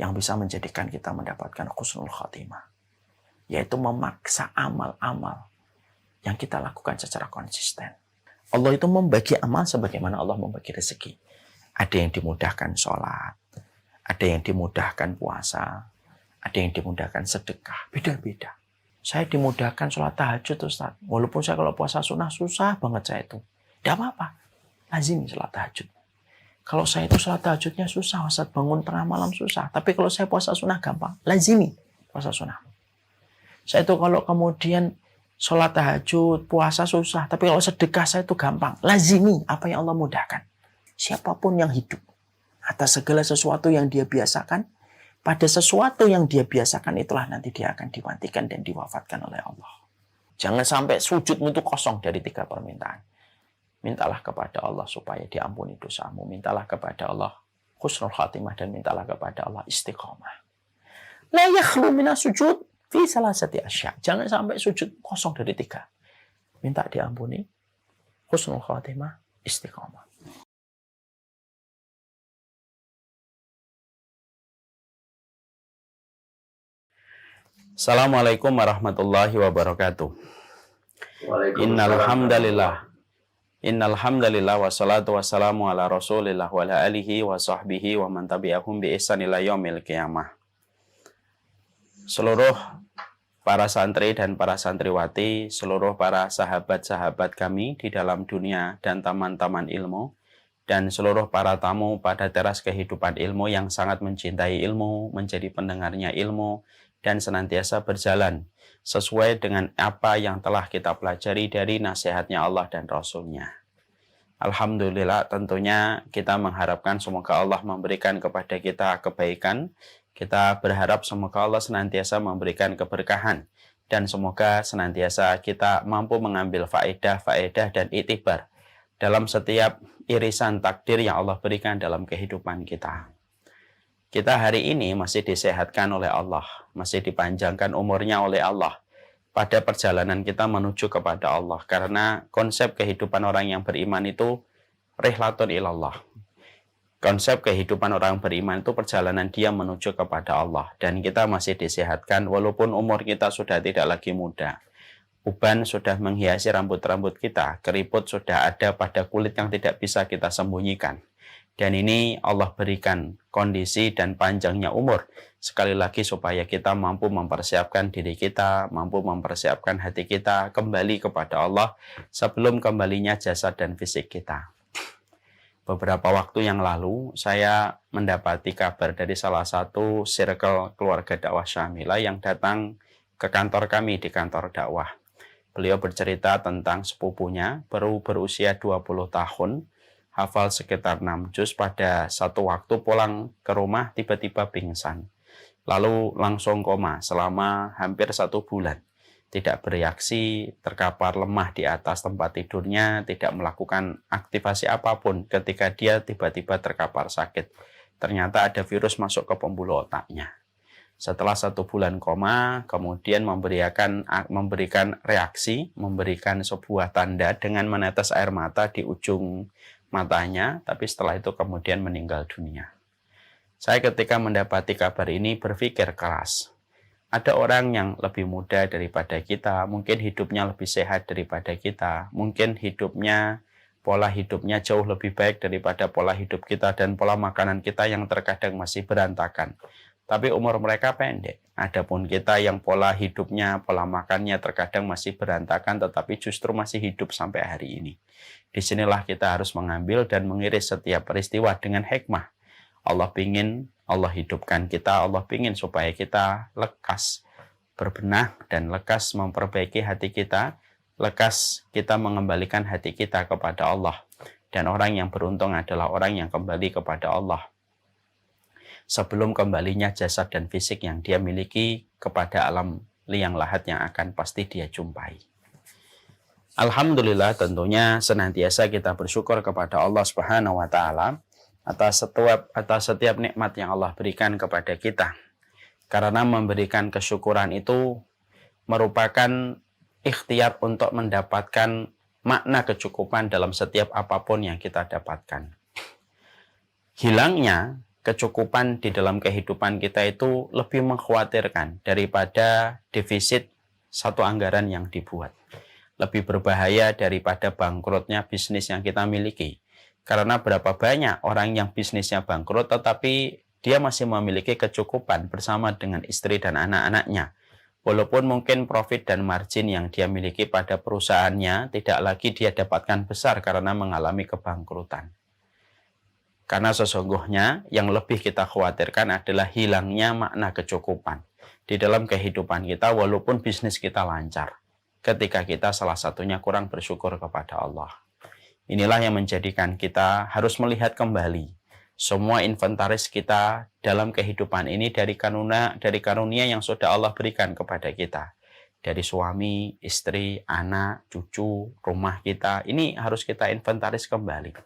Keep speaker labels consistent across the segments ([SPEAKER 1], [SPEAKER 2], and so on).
[SPEAKER 1] yang bisa menjadikan kita mendapatkan husnul khatimah, yaitu memaksa amal-amal yang kita lakukan secara konsisten. Allah itu membagi amal sebagaimana Allah membagi rezeki. Ada yang dimudahkan sholat, ada yang dimudahkan puasa, ada yang dimudahkan sedekah. Beda-beda. Saya dimudahkan sholat tahajud, Ustaz. Walaupun saya kalau puasa sunnah susah banget saya itu. Tidak apa-apa. Lazimi sholat tahajud. Kalau saya itu sholat tahajudnya susah, Ustaz, bangun tengah malam susah. Tapi kalau saya puasa sunnah gampang. Lazimi puasa sunnah. Saya itu kalau kemudian sholat tahajud, puasa susah. Tapi kalau sedekah saya itu gampang. Lazimi apa yang Allah mudahkan. Siapapun yang hidup atas segala sesuatu yang dia biasakan, pada sesuatu yang dia biasakan itulah nanti dia akan dimatikan dan diwafatkan oleh Allah. Jangan sampai sujudmu itu kosong dari 3 permintaan. Mintalah kepada Allah supaya diampuni dosamu. Mintalah kepada Allah husnul khatimah dan mintalah kepada Allah istiqomah. La yakhlu minas sujud fi salasati asya. Jangan sampai sujud kosong dari 3. Minta diampuni, husnul khatimah, istiqomah. Assalamualaikum warahmatullahi wabarakatuh. Innal hamdalillah wassalatu wassalamu ala Rasulillah wa ala alihi wa sahbihi wa man tabi'ahum bi ihsan ila yaumil qiyamah. Seluruh para santri dan para santriwati, seluruh para sahabat-sahabat kami di dalam dunia dan taman-taman ilmu, dan seluruh para tamu pada teras kehidupan ilmu yang sangat mencintai ilmu, menjadi pendengarnya ilmu, dan senantiasa berjalan sesuai dengan apa yang telah kita pelajari dari nasihatnya Allah dan Rasul-Nya. Alhamdulillah, tentunya kita mengharapkan semoga Allah memberikan kepada kita kebaikan. Kita berharap semoga Allah senantiasa memberikan keberkahan. Dan semoga senantiasa kita mampu mengambil faedah dan iktibar dalam setiap irisan takdir yang Allah berikan dalam kehidupan kita. Kita hari ini masih disehatkan oleh Allah, masih dipanjangkan umurnya oleh Allah pada perjalanan kita menuju kepada Allah. Karena konsep kehidupan orang yang beriman itu rihlatun ilallah. Konsep kehidupan orang beriman itu perjalanan dia menuju kepada Allah. Dan kita masih disehatkan walaupun umur kita sudah tidak lagi muda. Uban sudah menghiasi rambut-rambut kita, keriput sudah ada pada kulit yang tidak bisa kita sembunyikan. Dan ini Allah berikan kondisi dan panjangnya umur. Sekali lagi supaya kita mampu mempersiapkan diri kita, mampu mempersiapkan hati kita kembali kepada Allah sebelum kembalinya jasad dan fisik kita. Beberapa waktu yang lalu saya mendapati kabar dari salah satu circle keluarga dakwah Syamilah yang datang ke kantor kami di kantor dakwah. Beliau bercerita tentang sepupunya baru berusia 20 tahun. Hafal sekitar 6 juz, pada satu waktu pulang ke rumah tiba-tiba pingsan. Lalu langsung koma selama hampir 1 bulan. Tidak bereaksi, terkapar lemah di atas tempat tidurnya, tidak melakukan aktivasi apapun ketika dia tiba-tiba terkapar sakit. Ternyata ada virus masuk ke pembuluh otaknya. Setelah 1 bulan koma, kemudian memberikan reaksi, memberikan sebuah tanda dengan menetes air mata di ujung matanya, tapi setelah itu kemudian meninggal dunia. Saya ketika mendapati kabar ini berpikir keras. Ada orang yang lebih muda daripada kita, mungkin hidupnya lebih sehat daripada kita, mungkin pola hidupnya jauh lebih baik daripada pola hidup kita dan pola makanan kita yang terkadang masih berantakan. Tapi umur mereka pendek. Adapun kita yang pola hidupnya, pola makannya terkadang masih berantakan, tetapi justru masih hidup sampai hari ini. Disinilah kita harus mengambil dan mengiris setiap peristiwa dengan hikmah. Allah hidupkan kita, Allah ingin supaya kita lekas berbenah dan lekas memperbaiki hati kita, lekas kita mengembalikan hati kita kepada Allah. Dan orang yang beruntung adalah orang yang kembali kepada Allah sebelum kembalinya jasad dan fisik yang dia miliki kepada alam liang lahat yang akan pasti dia jumpai. Alhamdulillah, tentunya senantiasa kita bersyukur kepada Allah Subhanahu wa taala atas setiap nikmat yang Allah berikan kepada kita. Karena memberikan kesyukuran itu merupakan ikhtiar untuk mendapatkan makna kecukupan dalam setiap apapun yang kita dapatkan. Hilangnya kecukupan di dalam kehidupan kita itu lebih mengkhawatirkan daripada defisit satu anggaran yang dibuat. Lebih berbahaya daripada bangkrutnya bisnis yang kita miliki. Karena berapa banyak orang yang bisnisnya bangkrut tetapi dia masih memiliki kecukupan bersama dengan istri dan anak-anaknya. Walaupun mungkin profit dan margin yang dia miliki pada perusahaannya tidak lagi dia dapatkan besar karena mengalami kebangkrutan. Karena sesungguhnya yang lebih kita khawatirkan adalah hilangnya makna kecukupan di dalam kehidupan kita walaupun bisnis kita lancar. Ketika kita salah satunya kurang bersyukur kepada Allah. Inilah yang menjadikan kita harus melihat kembali semua inventaris kita dalam kehidupan ini dari karunia yang sudah Allah berikan kepada kita. Dari suami, istri, anak, cucu, rumah kita. Ini harus kita inventaris kembali.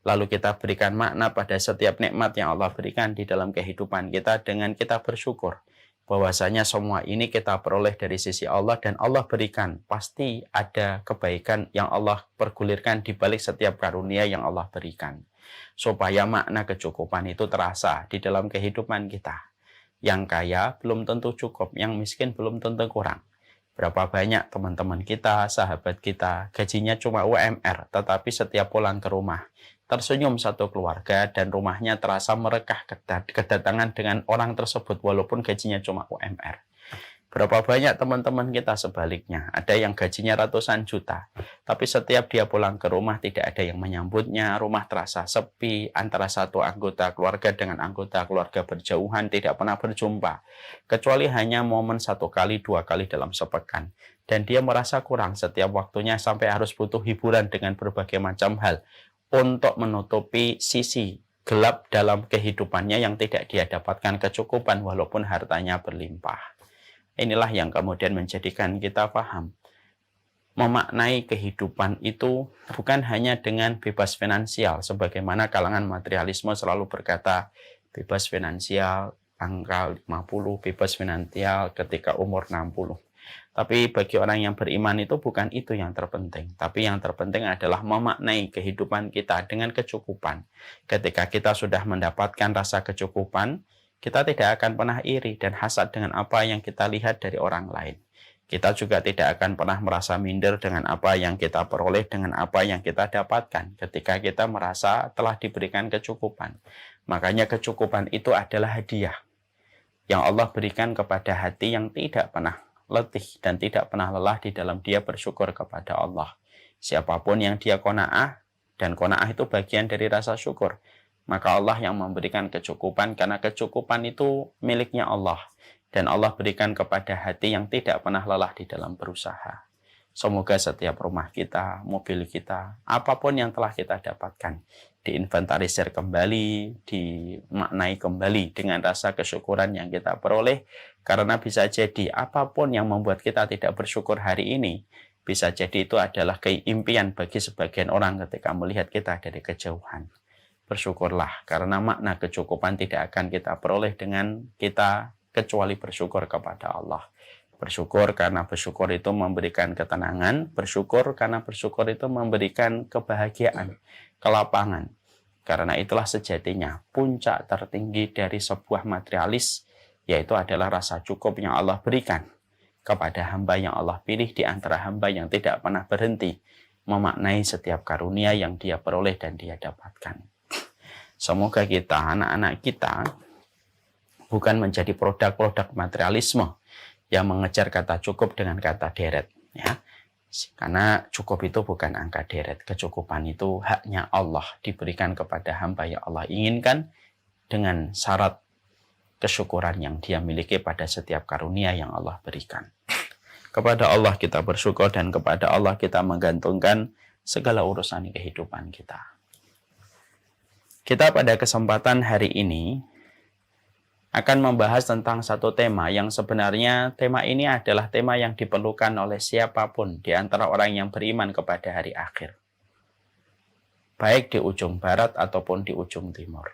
[SPEAKER 1] Lalu kita berikan makna pada setiap nikmat yang Allah berikan di dalam kehidupan kita dengan kita bersyukur. Bahwasanya semua ini kita peroleh dari sisi Allah dan Allah berikan. Pasti ada kebaikan yang Allah pergulirkan di balik setiap karunia yang Allah berikan. Supaya makna kecukupan itu terasa di dalam kehidupan kita. Yang kaya belum tentu cukup, yang miskin belum tentu kurang. Berapa banyak teman-teman kita, sahabat kita, gajinya cuma UMR, tetapi setiap pulang ke rumah, tersenyum satu keluarga dan rumahnya terasa merekah kedatangan dengan orang tersebut walaupun gajinya cuma UMR. Berapa banyak teman-teman kita sebaliknya, ada yang gajinya ratusan juta, tapi setiap dia pulang ke rumah tidak ada yang menyambutnya, rumah terasa sepi, antara satu anggota keluarga dengan anggota keluarga berjauhan, tidak pernah berjumpa, kecuali hanya momen 1 kali, 2 kali dalam sepekan. Dan dia merasa kurang setiap waktunya sampai harus butuh hiburan dengan berbagai macam hal untuk menutupi sisi gelap dalam kehidupannya yang tidak dia dapatkan kecukupan walaupun hartanya berlimpah. Inilah yang kemudian menjadikan kita paham. Memaknai kehidupan itu bukan hanya dengan bebas finansial, sebagaimana kalangan materialisme selalu berkata, bebas finansial, angka 50, bebas finansial ketika umur 60. Tapi bagi orang yang beriman itu bukan itu yang terpenting. Tapi yang terpenting adalah memaknai kehidupan kita dengan kecukupan. Ketika kita sudah mendapatkan rasa kecukupan, kita tidak akan pernah iri dan hasad dengan apa yang kita lihat dari orang lain. Kita juga tidak akan pernah merasa minder dengan apa yang kita peroleh, dengan apa yang kita dapatkan ketika kita merasa telah diberikan kecukupan. Makanya kecukupan itu adalah hadiah yang Allah berikan kepada hati yang tidak pernah letih dan tidak pernah lelah di dalam dia bersyukur kepada Allah. Siapapun yang dia qanaah, dan qanaah itu bagian dari rasa syukur, maka Allah yang memberikan kecukupan karena kecukupan itu miliknya Allah. Dan Allah berikan kepada hati yang tidak pernah lelah di dalam berusaha. Semoga setiap rumah kita, mobil kita, apapun yang telah kita dapatkan, diinventarisir kembali, dimaknai kembali dengan rasa kesyukuran yang kita peroleh. Karena bisa jadi apapun yang membuat kita tidak bersyukur hari ini, bisa jadi itu adalah keimpian bagi sebagian orang ketika melihat kita dari kejauhan. Bersyukurlah, karena makna kecukupan tidak akan kita peroleh dengan kita kecuali bersyukur kepada Allah. Bersyukur karena bersyukur itu memberikan ketenangan, bersyukur karena bersyukur itu memberikan kebahagiaan, kelapangan. Karena itulah sejatinya puncak tertinggi dari sebuah materialis, yaitu adalah rasa cukup yang Allah berikan kepada hamba yang Allah pilih di antara hamba yang tidak pernah berhenti memaknai setiap karunia yang dia peroleh dan dia dapatkan. Semoga kita, anak-anak kita, bukan menjadi produk-produk materialisme yang mengejar kata cukup dengan kata deret. Ya. Karena cukup itu bukan angka deret. Kecukupan itu haknya Allah, diberikan kepada hamba yang Allah inginkan dengan syarat kesyukuran yang dia miliki pada setiap karunia yang Allah berikan. Kepada Allah kita bersyukur dan kepada Allah kita menggantungkan segala urusan kehidupan kita. Kita pada kesempatan hari ini akan membahas tentang satu tema yang sebenarnya tema ini adalah tema yang diperlukan oleh siapapun di antara orang yang beriman kepada hari akhir. Baik di ujung barat ataupun di ujung timur.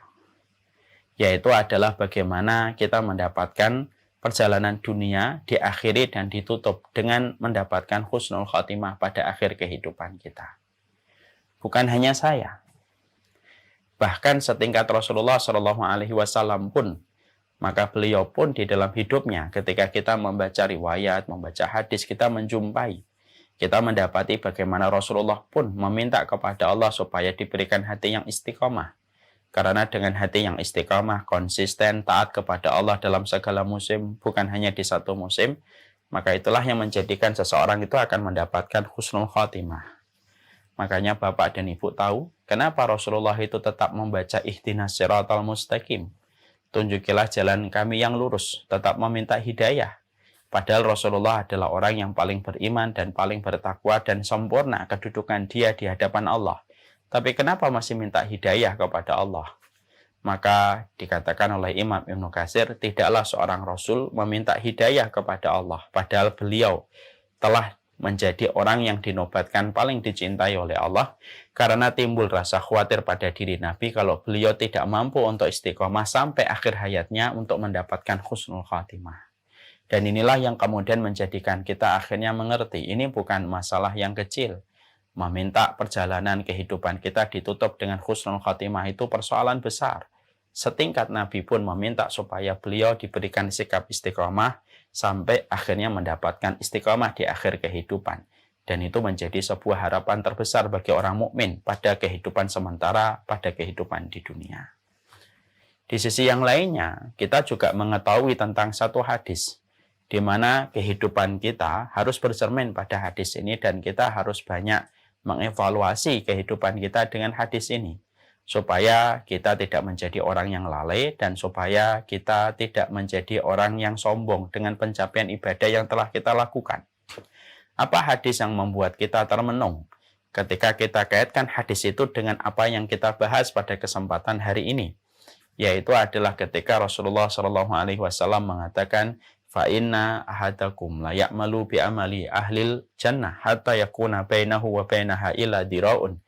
[SPEAKER 1] Yaitu adalah bagaimana kita mendapatkan perjalanan dunia diakhiri dan ditutup dengan mendapatkan husnul khotimah pada akhir kehidupan kita. Bukan hanya saya. Bahkan setingkat Rasulullah Shallallahu Alaihi Wasallam pun, maka beliau pun di dalam hidupnya, ketika kita membaca riwayat, membaca hadis, kita menjumpai, kita mendapati bagaimana Rasulullah pun meminta kepada Allah supaya diberikan hati yang istiqomah. Karena dengan hati yang istiqomah, konsisten, taat kepada Allah dalam segala musim, bukan hanya di satu musim, maka itulah yang menjadikan seseorang itu akan mendapatkan husnul khotimah. Makanya Bapak dan Ibu tahu, kenapa Rasulullah itu tetap membaca ihdinas siratal mustaqim. Tunjukilah jalan kami yang lurus, tetap meminta hidayah. Padahal Rasulullah adalah orang yang paling beriman dan paling bertakwa dan sempurna kedudukan dia di hadapan Allah. Tapi kenapa masih minta hidayah kepada Allah? Maka dikatakan oleh Imam Ibnu Katsir, tidaklah seorang Rasul meminta hidayah kepada Allah. Padahal beliau telah menjadi orang yang dinobatkan paling dicintai oleh Allah, karena timbul rasa khawatir pada diri Nabi kalau beliau tidak mampu untuk istiqomah sampai akhir hayatnya untuk mendapatkan husnul khatimah. Dan inilah yang kemudian menjadikan kita akhirnya mengerti, ini bukan masalah yang kecil. Meminta perjalanan kehidupan kita ditutup dengan husnul khatimah itu persoalan besar. Setingkat Nabi pun meminta supaya beliau diberikan sikap istiqomah sampai akhirnya mendapatkan istiqomah di akhir kehidupan. Dan itu menjadi sebuah harapan terbesar bagi orang mukmin pada kehidupan sementara, pada kehidupan di dunia. Di sisi yang lainnya, kita juga mengetahui tentang satu hadis, di mana kehidupan kita harus bercermin pada hadis ini dan kita harus banyak mengevaluasi kehidupan kita dengan hadis ini, supaya kita tidak menjadi orang yang lalai dan supaya kita tidak menjadi orang yang sombong dengan pencapaian ibadah yang telah kita lakukan. Apa hadis yang membuat kita termenung ketika kita kaitkan hadis itu dengan apa yang kita bahas pada kesempatan hari ini? Yaitu adalah ketika Rasulullah Shallallahu Alaihi Wasallam mengatakan, fa inna ahadakum la ya'malu bi amali ahlil jannah hatta yakuna bainahu wa bainaha illa diraun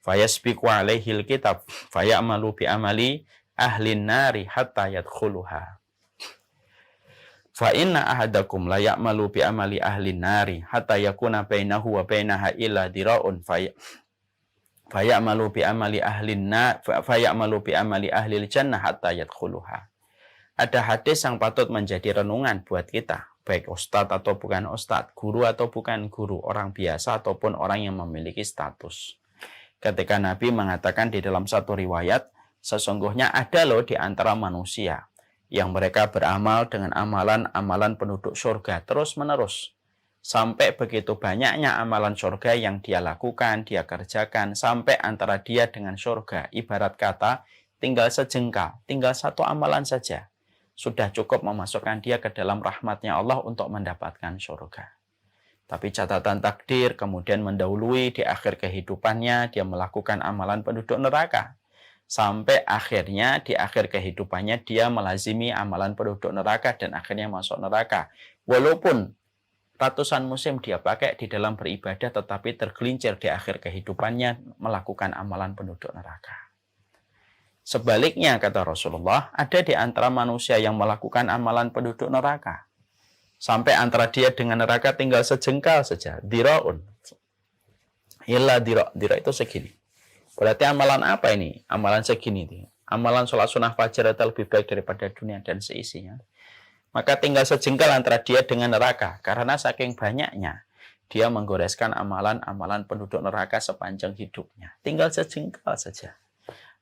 [SPEAKER 1] fayasbiqu alaihil kitab fayamalu bi amali ahlin nari hatta yadkhuluha. Fa inna ahadakum la ya'malu bi amali ahlin nari hatta yakuna bainahu wa bainaha illa diraun fayamalu bi amali ahlin nar fayamalu bi amali ahlil jannah hatta yadkhuluha. Ada hadis yang patut menjadi renungan buat kita, baik ustadz atau bukan ustadz, guru atau bukan guru, orang biasa ataupun orang yang memiliki status. Ketika Nabi mengatakan di dalam satu riwayat, sesungguhnya ada loh di antara manusia yang mereka beramal dengan amalan-amalan penduduk surga terus-menerus. Sampai begitu banyaknya amalan surga yang dia lakukan, dia kerjakan, sampai antara dia dengan surga, ibarat kata, tinggal sejengkal, tinggal satu amalan saja, sudah cukup memasukkan dia ke dalam rahmatnya Allah untuk mendapatkan surga. Tapi catatan takdir kemudian mendahului di akhir kehidupannya, dia melakukan amalan penduduk neraka. Sampai akhirnya di akhir kehidupannya dia melazimi amalan penduduk neraka dan akhirnya masuk neraka. Walaupun ratusan musim dia pakai di dalam beribadah, tetapi tergelincir di akhir kehidupannya melakukan amalan penduduk neraka. Sebaliknya, kata Rasulullah, ada di antara manusia yang melakukan amalan penduduk neraka. Sampai antara dia dengan neraka tinggal sejengkal saja. Diraun. Illa dira. Dira itu segini. Berarti amalan apa ini? Amalan segini. Amalan sholat sunnah fajar itu lebih baik daripada dunia dan seisinya. Maka tinggal sejengkal antara dia dengan neraka. Karena saking banyaknya, dia menggoreskan amalan-amalan penduduk neraka sepanjang hidupnya. Tinggal sejengkal saja.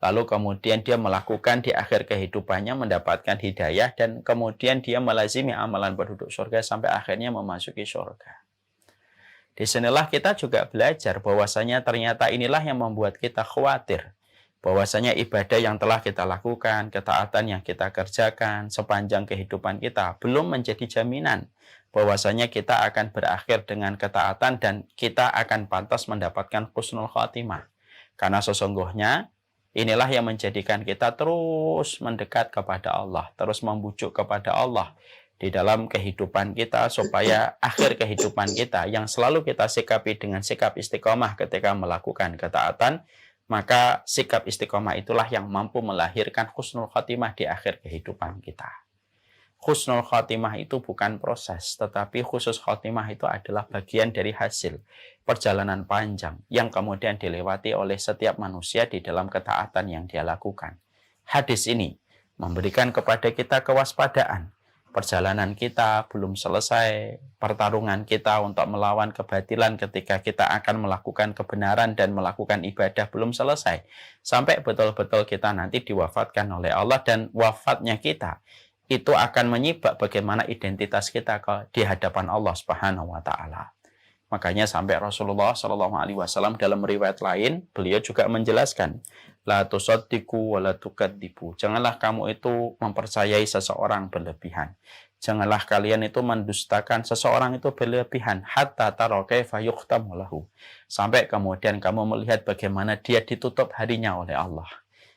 [SPEAKER 1] Lalu kemudian dia melakukan di akhir kehidupannya mendapatkan hidayah dan kemudian dia melazimi amalan penduduk surga sampai akhirnya memasuki surga. Di sinilah kita juga belajar bahwasanya ternyata inilah yang membuat kita khawatir. Bahwasanya ibadah yang telah kita lakukan, ketaatan yang kita kerjakan sepanjang kehidupan kita belum menjadi jaminan bahwasanya kita akan berakhir dengan ketaatan dan kita akan pantas mendapatkan husnul khatimah. Karena sesungguhnya inilah yang menjadikan kita terus mendekat kepada Allah, terus membujuk kepada Allah di dalam kehidupan kita supaya akhir kehidupan kita yang selalu kita sikapi dengan sikap istiqomah ketika melakukan ketaatan, maka sikap istiqomah itulah yang mampu melahirkan husnul khatimah di akhir kehidupan kita. Husnul khotimah itu bukan proses, tetapi khusus khotimah itu adalah bagian dari hasil perjalanan panjang yang kemudian dilewati oleh setiap manusia di dalam ketaatan yang dia lakukan. Hadis ini memberikan kepada kita kewaspadaan. Perjalanan kita belum selesai, pertarungan kita untuk melawan kebatilan ketika kita akan melakukan kebenaran dan melakukan ibadah belum selesai. Sampai betul-betul kita nanti diwafatkan oleh Allah, dan wafatnya kita itu akan menyibak bagaimana identitas kita di hadapan Allah Subhanahu wa taala. Makanya sampai Rasulullah Shallallahu alaihi wasallam dalam riwayat lain, beliau juga menjelaskan, la tusaddiqu wa la tukadzibu. Janganlah kamu itu mempercayai seseorang berlebihan. Janganlah kalian itu mendustakan seseorang itu berlebihan hatta tara kaifa yukhtamu lahu. Sampai kemudian kamu melihat bagaimana dia ditutup harinya oleh Allah.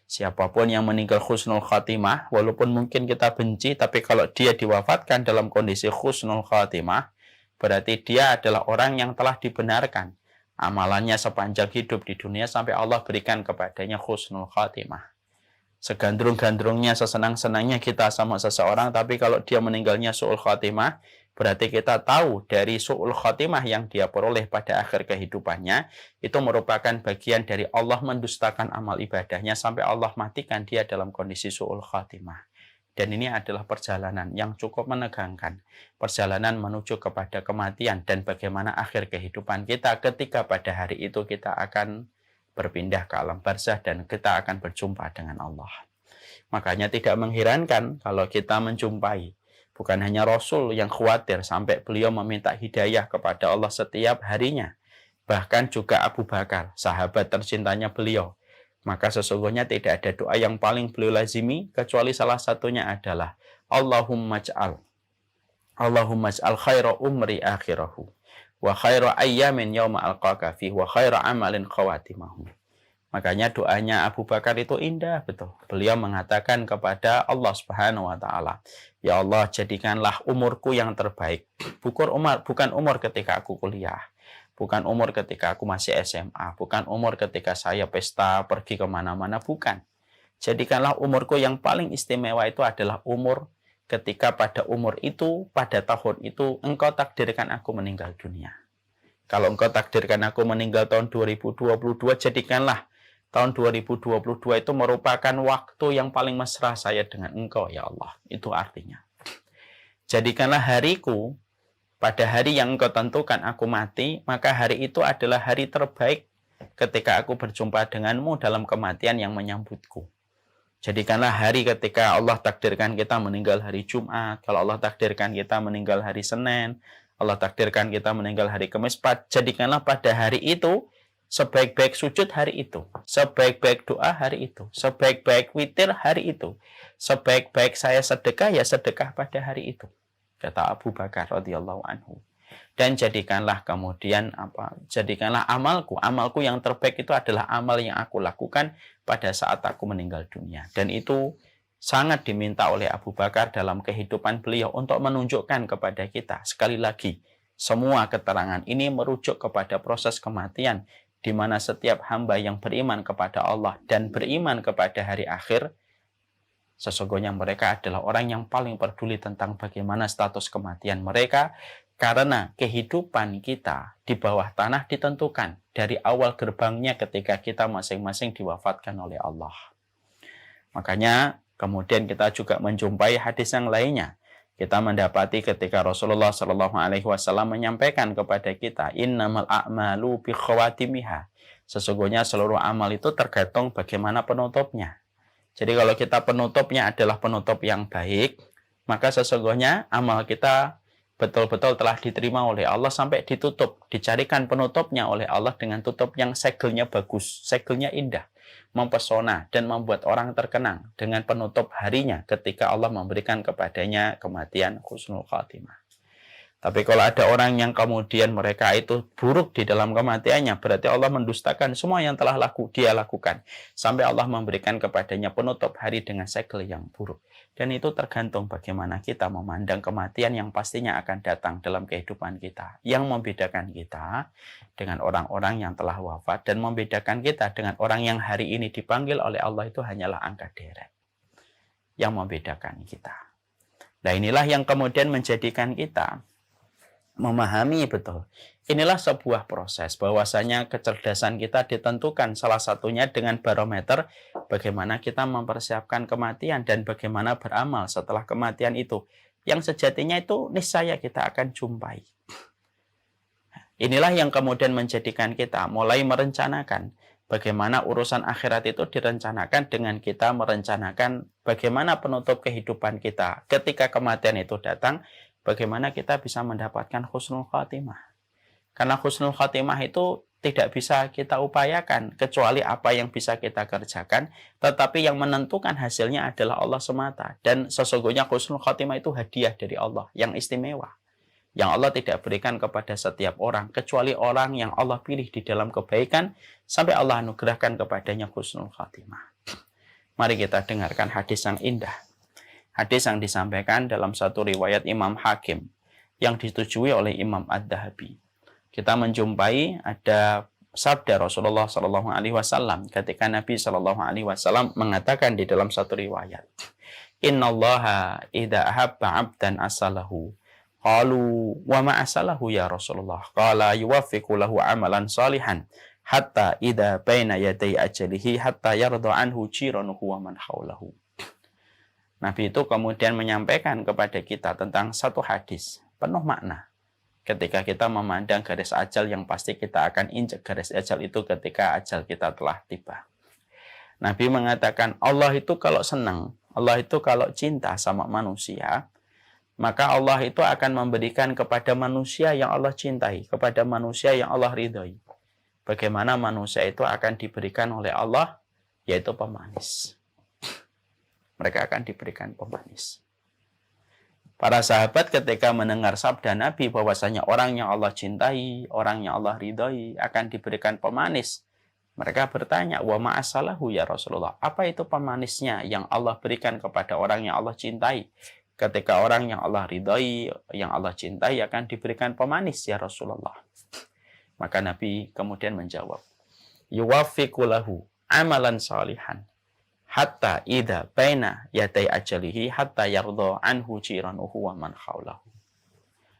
[SPEAKER 1] Siapapun yang meninggal husnul khatimah, walaupun mungkin kita benci, tapi kalau dia diwafatkan dalam kondisi husnul khatimah, berarti dia adalah orang yang telah dibenarkan amalannya sepanjang hidup di dunia sampai Allah berikan kepadanya husnul khatimah. Segandrung-gandrungnya, sesenang-senangnya kita sama seseorang, tapi kalau dia meninggalnya su'ul khatimah, berarti kita tahu dari su'ul khatimah yang dia peroleh pada akhir kehidupannya, itu merupakan bagian dari Allah mendustakan amal ibadahnya sampai Allah matikan dia dalam kondisi su'ul khatimah. Dan ini adalah perjalanan yang cukup menegangkan. Perjalanan menuju kepada kematian dan bagaimana akhir kehidupan kita ketika pada hari itu kita akan berpindah ke alam barzah dan kita akan berjumpa dengan Allah. Makanya tidak mengherankan kalau kita menjumpai bukan hanya Rasul yang khawatir sampai beliau meminta hidayah kepada Allah setiap harinya. Bahkan juga Abu Bakar, sahabat tercintanya beliau. Maka sesungguhnya tidak ada doa yang paling beliau lazimi kecuali salah satunya adalah Allahumma ja'al khaira umri akhirahu wa khaira ayyamin yawma alqaka fi wa khaira amalin khawatimahu. Makanya doanya Abu Bakar itu indah betul. Beliau mengatakan kepada Allah Subhanahu wa taala, ya Allah, jadikanlah umurku yang terbaik. Bukan umur ketika aku kuliah. Bukan umur ketika aku masih SMA, bukan umur ketika saya pesta, pergi kemana-mana, bukan. Jadikanlah umurku yang paling istimewa itu adalah umur ketika pada umur itu, pada tahun itu, engkau takdirkan aku meninggal dunia. Kalau engkau takdirkan aku meninggal tahun 2022, jadikanlah tahun 2022 itu merupakan waktu yang paling mesra saya dengan engkau, ya Allah. Itu artinya. Jadikanlah hariku, pada hari yang engkau tentukan aku mati, maka hari itu adalah hari terbaik ketika aku berjumpa denganmu dalam kematian yang menyambutku. Jadikanlah hari ketika Allah takdirkan kita meninggal hari Jumat, kalau Allah takdirkan kita meninggal hari Senin, Allah takdirkan kita meninggal hari Kamis, jadikanlah pada hari itu sebaik-baik sujud hari itu, sebaik-baik doa hari itu, sebaik-baik witir hari itu, sebaik-baik saya sedekah ya sedekah pada hari itu. Kata Abu Bakar radhiyallahu anhu. Dan jadikanlah kemudian jadikanlah amalku yang terbaik itu adalah amal yang aku lakukan pada saat aku meninggal dunia. Dan itu sangat diminta oleh Abu Bakar dalam kehidupan beliau untuk menunjukkan kepada kita. Sekali lagi, semua keterangan ini merujuk kepada proses kematian, di mana setiap hamba yang beriman kepada Allah dan beriman kepada hari akhir, sesungguhnya mereka adalah orang yang paling peduli tentang bagaimana status kematian mereka, karena kehidupan kita di bawah tanah ditentukan dari awal gerbangnya ketika kita masing-masing diwafatkan oleh Allah. Makanya kemudian kita juga menjumpai hadis yang lainnya. Kita mendapati ketika Rasulullah Shallallahu alaihi wasallam menyampaikan kepada kita, innamal a'malu bi khawatimiha. Sesungguhnya seluruh amal itu tergantung bagaimana penutupnya. Jadi kalau kita penutupnya adalah penutup yang baik, maka sesungguhnya amal kita betul-betul telah diterima oleh Allah sampai ditutup. Dicarikan penutupnya oleh Allah dengan tutup yang segelnya bagus, segelnya indah, mempesona, dan membuat orang terkenang dengan penutup harinya ketika Allah memberikan kepadanya kematian husnul khatimah. Tapi kalau ada orang yang kemudian mereka itu buruk di dalam kematiannya, berarti Allah mendustakan semua yang telah dia lakukan. Sampai Allah memberikan kepadanya penutup hari dengan segel yang buruk. Dan itu tergantung bagaimana kita memandang kematian yang pastinya akan datang dalam kehidupan kita. Yang membedakan kita dengan orang-orang yang telah wafat dan membedakan kita dengan orang yang hari ini dipanggil oleh Allah itu hanyalah angka deret. Yang membedakan kita. Nah, inilah yang kemudian menjadikan kita memahami betul. Inilah sebuah proses bahwasanya kecerdasan kita ditentukan salah satunya dengan barometer bagaimana kita mempersiapkan kematian dan bagaimana beramal setelah kematian itu. Yang sejatinya itu niscaya kita akan jumpai. Inilah yang kemudian menjadikan kita mulai merencanakan bagaimana urusan akhirat itu direncanakan dengan kita merencanakan bagaimana penutup kehidupan kita ketika kematian itu datang, bagaimana kita bisa mendapatkan husnul khatimah. Karena husnul khatimah itu tidak bisa kita upayakan kecuali apa yang bisa kita kerjakan, tetapi yang menentukan hasilnya adalah Allah semata. Dan sesungguhnya husnul khatimah itu hadiah dari Allah yang istimewa, yang Allah tidak berikan kepada setiap orang, kecuali orang yang Allah pilih di dalam kebaikan, sampai Allah anugerahkan kepadanya husnul khatimah. Mari kita dengarkan hadis yang indah. Hadis yang disampaikan dalam satu riwayat Imam Hakim, yang disetujui oleh Imam Ad-Dahabi. Kita menjumpai ada sabda Rasulullah Shallallahu Alaihi Wasallam ketika Nabi Shallallahu Alaihi Wasallam mengatakan di dalam satu riwayat, Innallaha idza ahabba 'abdan asalahu. Qalu wa ma asalahu ya Rasulullah? Qala yuwaffiqu lahu amalan salihan hatta idza baina yaday ajalihi hatta yarda anhu jiranuhu wa man haulahu. Nabi itu kemudian menyampaikan kepada kita tentang satu hadis penuh makna. Ketika kita memandang garis ajal yang pasti kita akan injak garis ajal itu ketika ajal kita telah tiba. Nabi mengatakan Allah itu kalau senang, Allah itu kalau cinta sama manusia, maka Allah itu akan memberikan kepada manusia yang Allah cintai, kepada manusia yang Allah ridhoi. Bagaimana manusia itu akan diberikan oleh Allah, yaitu pemanis. Mereka akan diberikan pemanis. Para sahabat ketika mendengar sabda Nabi bahwasanya orang yang Allah cintai, orang yang Allah ridhoi akan diberikan pemanis. Mereka bertanya, wa ma'asalahu ya Rasulullah. Apa itu pemanisnya yang Allah berikan kepada orang yang Allah cintai? Ketika orang yang Allah ridhoi, yang Allah cintai akan diberikan pemanis ya Rasulullah. Maka Nabi kemudian menjawab, yuwaffiqu lahu amalan salihan hatta idza baina yaday ajalihi hatta yarda anhu jiranuhu wa man haulahu.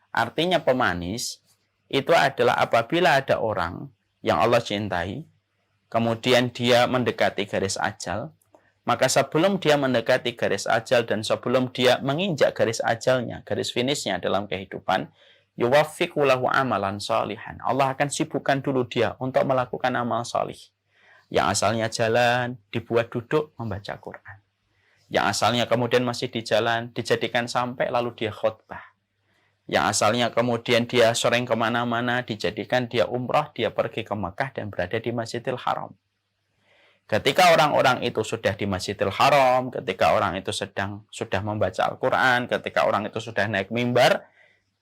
[SPEAKER 1] Artinya pemanis itu adalah apabila ada orang yang Allah cintai, kemudian dia mendekati garis ajal, maka sebelum dia mendekati garis ajal dan sebelum dia menginjak garis ajalnya, garis finishnya dalam kehidupan, yuwaffiqu lahu amalan salihan. Allah akan sibukkan dulu dia untuk melakukan amal salih. Yang asalnya jalan, dibuat duduk membaca Quran. Yang asalnya kemudian masih di jalan, dijadikan sampai lalu dia khutbah. Yang asalnya kemudian dia sering kemana-mana, dijadikan dia umrah, dia pergi ke Mekah dan berada di Masjidil Haram. Ketika orang-orang itu sudah di Masjidil Haram, ketika orang itu sudah membaca Al-Quran, ketika orang itu sudah naik mimbar,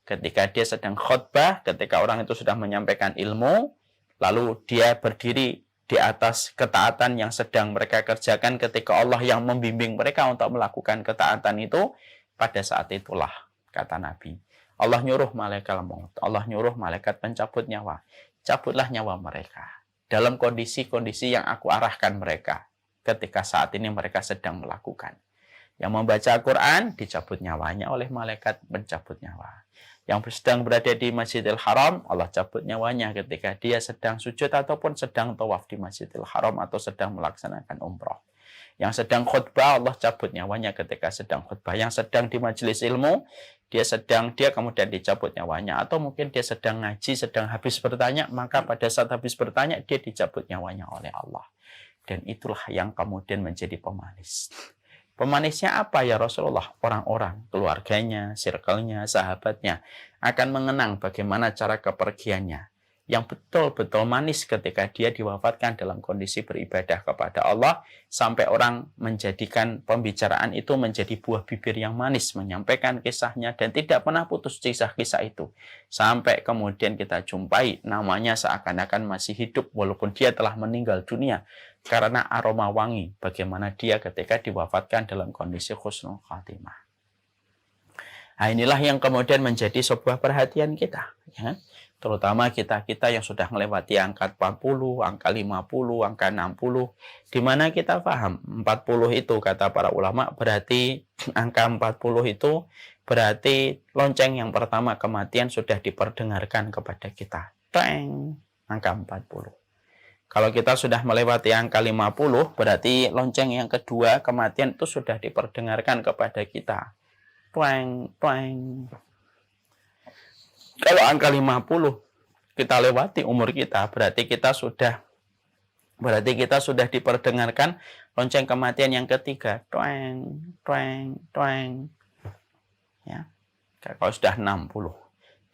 [SPEAKER 1] ketika dia sedang khutbah, ketika orang itu sudah menyampaikan ilmu, lalu dia berdiri di atas ketaatan yang sedang mereka kerjakan ketika Allah yang membimbing mereka untuk melakukan ketaatan itu, pada saat itulah, kata Nabi, Allah nyuruh malaikat maut, Allah nyuruh malaikat pencabut nyawa, cabutlah nyawa mereka dalam kondisi-kondisi yang aku arahkan mereka ketika saat ini mereka sedang melakukan. Yang membaca Al-Quran dicabut nyawanya oleh malaikat pencabut nyawa. Yang sedang berada di Masjidil Haram, Allah cabut nyawanya ketika dia sedang sujud ataupun sedang tawaf di Masjidil Haram atau sedang melaksanakan umroh. Yang sedang khutbah, Allah cabut nyawanya ketika sedang khutbah. Yang sedang di majelis ilmu, dia kemudian dicabut nyawanya. Atau mungkin dia sedang ngaji, sedang habis bertanya, maka pada saat habis bertanya, dia dicabut nyawanya oleh Allah. Dan itulah yang kemudian menjadi pemanis. Pemanisnya apa ya Rasulullah? Orang-orang, keluarganya, circle-nya, sahabatnya akan mengenang bagaimana cara kepergiannya yang betul-betul manis ketika dia diwafatkan dalam kondisi beribadah kepada Allah, sampai orang menjadikan pembicaraan itu menjadi buah bibir yang manis, menyampaikan kisahnya dan tidak pernah putus kisah-kisah itu. Sampai kemudian kita jumpai namanya seakan-akan masih hidup walaupun dia telah meninggal dunia. Karena aroma wangi, bagaimana dia ketika diwafatkan dalam kondisi husnul khatimah. Nah, inilah yang kemudian menjadi sebuah perhatian kita, ya. Terutama kita-kita yang sudah melewati angka 40, angka 50, angka 60, di mana kita paham 40 itu kata para ulama berarti angka 40 itu berarti lonceng yang pertama kematian sudah diperdengarkan kepada kita. Teng, angka 40. Kalau kita sudah melewati angka 50, berarti lonceng yang kedua kematian itu sudah diperdengarkan kepada kita. Twang, twang. Kalau angka 50 kita lewati umur kita, berarti kita sudah diperdengarkan lonceng kematian yang ketiga. Twang, twang, twang. Ya. Kalau sudah 60.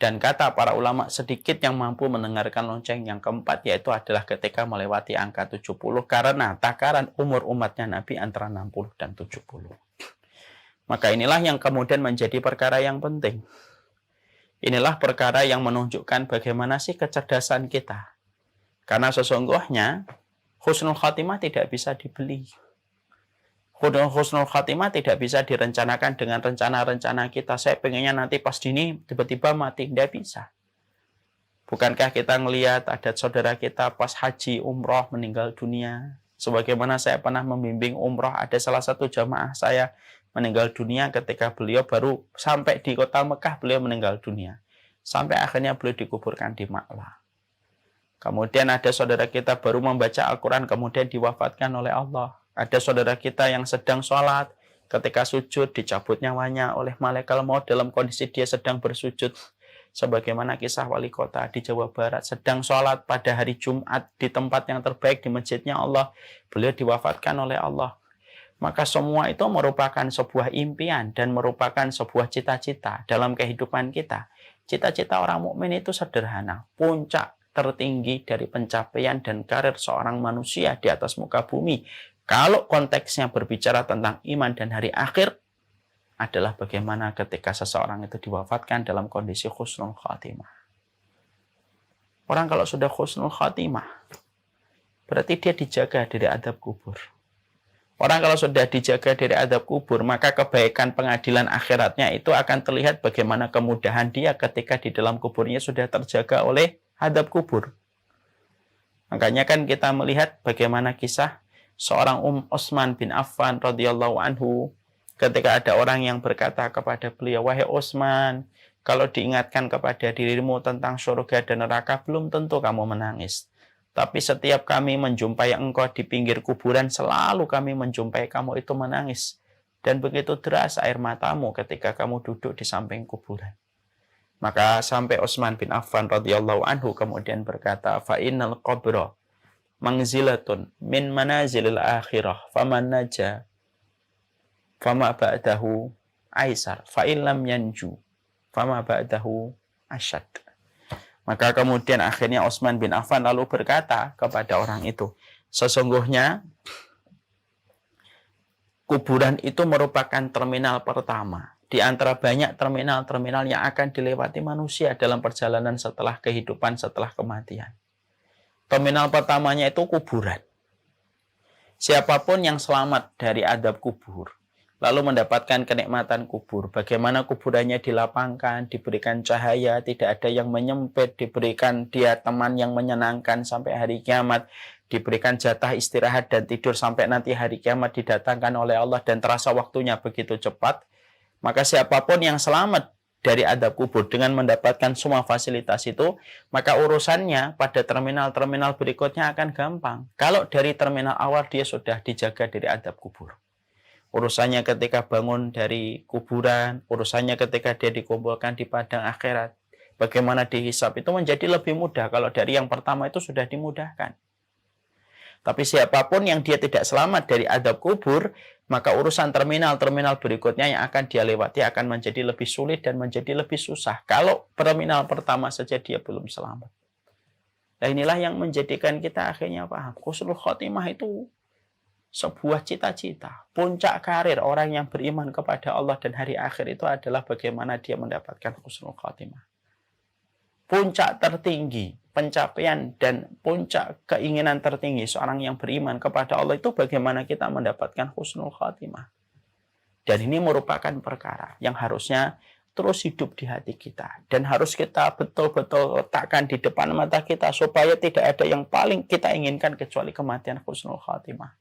[SPEAKER 1] Dan kata para ulama sedikit yang mampu mendengarkan lonceng yang keempat yaitu adalah ketika melewati angka 70 karena takaran umur umatnya Nabi antara 60 dan 70. Maka inilah yang kemudian menjadi perkara yang penting. Inilah perkara yang menunjukkan bagaimana sih kecerdasan kita. Karena sesungguhnya husnul khatimah tidak bisa dibeli. Husnul khatimah tidak bisa direncanakan dengan rencana-rencana kita. Saya pengennya nanti pas dini tiba-tiba mati. Tidak bisa. Bukankah kita ngelihat ada saudara kita pas haji umroh meninggal dunia. Sebagaimana saya pernah membimbing umroh, ada salah satu jamaah saya meninggal dunia ketika beliau baru sampai di kota Mekah, beliau meninggal dunia. Sampai akhirnya beliau dikuburkan di Ma'la. Kemudian ada saudara kita baru membaca Al-Quran, kemudian diwafatkan oleh Allah. Ada saudara kita yang sedang sholat, ketika sujud dicabut nyawanya oleh malaikat maut dalam kondisi dia sedang bersujud. Sebagaimana kisah wali kota di Jawa Barat, sedang sholat pada hari Jumat di tempat yang terbaik di masjidnya Allah. Beliau diwafatkan oleh Allah. Maka semua itu merupakan sebuah impian dan merupakan sebuah cita-cita dalam kehidupan kita. Cita-cita orang mukmin itu sederhana. Puncak tertinggi dari pencapaian dan karir seorang manusia di atas muka bumi. Kalau konteksnya berbicara tentang iman dan hari akhir, adalah bagaimana ketika seseorang itu diwafatkan dalam kondisi husnul khatimah. Orang kalau sudah husnul khatimah, berarti dia dijaga dari adab kubur. Orang kalau sudah dijaga dari adab kubur, maka kebaikan pengadilan akhiratnya itu akan terlihat bagaimana kemudahan dia ketika di dalam kuburnya sudah terjaga oleh adab kubur. Makanya kan kita melihat bagaimana kisah seorang Utsman bin Affan radhiyallahu anhu ketika ada orang yang berkata kepada beliau, "Wahai Utsman, kalau diingatkan kepada dirimu tentang surga dan neraka, belum tentu kamu menangis. Tapi setiap kami menjumpai engkau di pinggir kuburan, selalu kami menjumpai kamu itu menangis. Dan begitu deras air matamu ketika kamu duduk di samping kuburan." Maka sampai Utsman bin Affan radhiyallahu anhu kemudian berkata, "Fa innal qabra manzilatun min manazilil akhirah, faman naja fama ba'dahu aisar, fa illam yanju fama ba'dahu asyad." Maka kemudian akhirnya Utsman bin Affan lalu berkata kepada orang itu, sesungguhnya kuburan itu merupakan terminal pertama di antara banyak terminal-terminal yang akan dilewati manusia dalam perjalanan setelah kehidupan, setelah kematian. Terminal pertamanya itu kuburan. Siapapun yang selamat dari adab kubur, lalu mendapatkan kenikmatan kubur, bagaimana kuburannya dilapangkan, diberikan cahaya, tidak ada yang menyempit, diberikan dia teman yang menyenangkan sampai hari kiamat, diberikan jatah istirahat dan tidur sampai nanti hari kiamat didatangkan oleh Allah dan terasa waktunya begitu cepat. Maka siapapun yang selamat dari adab kubur dengan mendapatkan semua fasilitas itu, maka urusannya pada terminal-terminal berikutnya akan gampang. Kalau dari terminal awal dia sudah dijaga dari adab kubur. Urusannya ketika bangun dari kuburan, urusannya ketika dia dikumpulkan di padang akhirat, bagaimana dihisab itu menjadi lebih mudah kalau dari yang pertama itu sudah dimudahkan. Tapi siapapun yang dia tidak selamat dari adab kubur, maka urusan terminal-terminal berikutnya yang akan dia lewati akan menjadi lebih sulit dan menjadi lebih susah. Kalau terminal pertama saja dia belum selamat. Nah inilah yang menjadikan kita akhirnya paham. Husnul khotimah itu sebuah cita-cita. Puncak karir orang yang beriman kepada Allah dan hari akhir itu adalah bagaimana dia mendapatkan husnul khotimah. Puncak tertinggi, pencapaian dan puncak keinginan tertinggi seorang yang beriman kepada Allah itu bagaimana kita mendapatkan husnul khatimah. Dan ini merupakan perkara yang harusnya terus hidup di hati kita. Dan harus kita betul-betul letakkan di depan mata kita supaya tidak ada yang paling kita inginkan kecuali kematian husnul khatimah.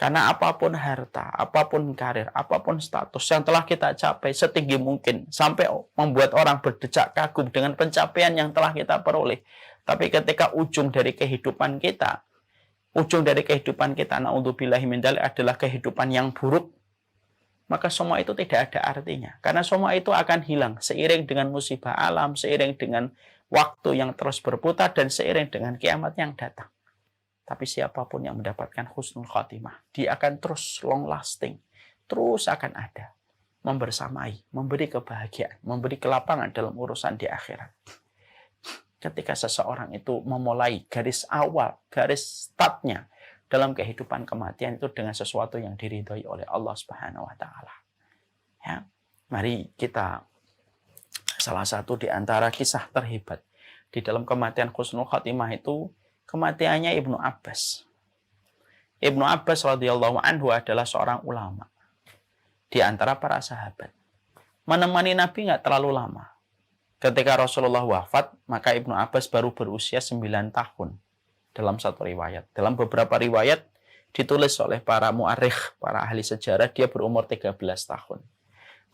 [SPEAKER 1] Karena apapun harta, apapun karir, apapun status yang telah kita capai setinggi mungkin sampai membuat orang berdecak kagum dengan pencapaian yang telah kita peroleh. Tapi ketika ujung dari kehidupan kita, naudzubillahi min dzalik, adalah kehidupan yang buruk, maka semua itu tidak ada artinya. Karena semua itu akan hilang seiring dengan musibah alam, seiring dengan waktu yang terus berputar, dan seiring dengan kiamat yang datang. Tapi siapapun yang mendapatkan husnul khatimah, dia akan terus long lasting, terus akan ada, membersamai, memberi kebahagiaan, memberi kelapangan dalam urusan di akhirat. Ketika seseorang itu memulai garis awal, garis startnya dalam kehidupan kematian itu dengan sesuatu yang diridhoi oleh Allah Subhanahu wa taala. Ya, mari kita, salah satu di antara kisah terhebat di dalam kematian husnul khatimah itu kematiannya Ibnu Abbas. Ibnu Abbas radhiyallahu anhu adalah seorang ulama di antara para sahabat. Menemani Nabi nggak terlalu lama. Ketika Rasulullah wafat, maka Ibnu Abbas baru berusia 9 tahun dalam satu riwayat. Dalam beberapa riwayat ditulis oleh para mu'arikh, para ahli sejarah, dia berumur 13 tahun.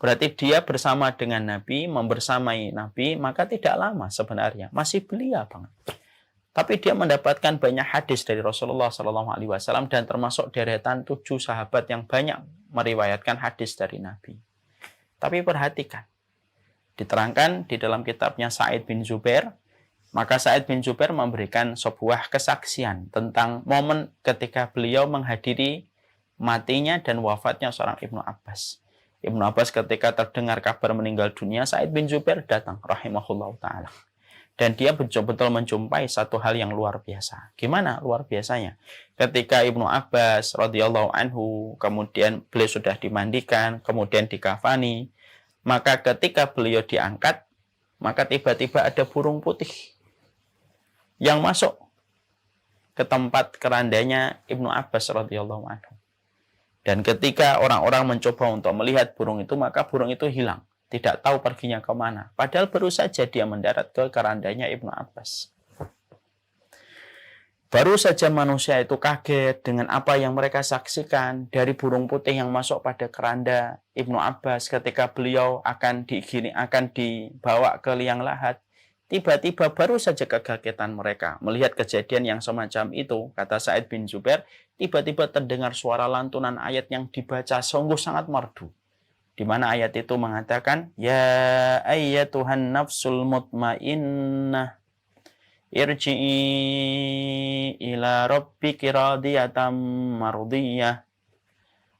[SPEAKER 1] Berarti dia bersama dengan Nabi, membersamai Nabi, maka tidak lama sebenarnya. Masih belia banget. Tapi dia mendapatkan banyak hadis dari Rasulullah SAW dan termasuk deretan 7 sahabat yang banyak meriwayatkan hadis dari Nabi. Tapi perhatikan, diterangkan di dalam kitabnya Sa'id bin Zubair, maka Sa'id bin Zubair memberikan sebuah kesaksian tentang momen ketika beliau menghadiri matinya dan wafatnya seorang Ibnu Abbas. Ibnu Abbas ketika terdengar kabar meninggal dunia, Sa'id bin Zubair datang rahimahullah ta'ala. Dan dia betul-betul menjumpai satu hal yang luar biasa. Gimana luar biasanya? Ketika Ibnu Abbas radhiyallahu anhu, kemudian beliau sudah dimandikan, kemudian dikafani, maka ketika beliau diangkat, maka tiba-tiba ada burung putih yang masuk ke tempat kerandanya Ibnu Abbas radhiyallahu anhu. Dan ketika orang-orang mencoba untuk melihat burung itu, maka burung itu hilang. Tidak tahu perginya kemana. Padahal baru saja dia mendarat ke kerandanya Ibnu Abbas. Baru saja manusia itu kaget dengan apa yang mereka saksikan dari burung putih yang masuk pada keranda Ibnu Abbas ketika beliau akan dibawa ke liang lahat. Tiba-tiba baru saja kekagetan mereka melihat kejadian yang semacam itu. Kata Sa'id bin Zubair, tiba-tiba terdengar suara lantunan ayat yang dibaca sungguh sangat merdu. Di mana ayat itu mengatakan, ya ayyatuhan nafsul mutmainnah irji'i ila rabbiki radiyatan mardiyah.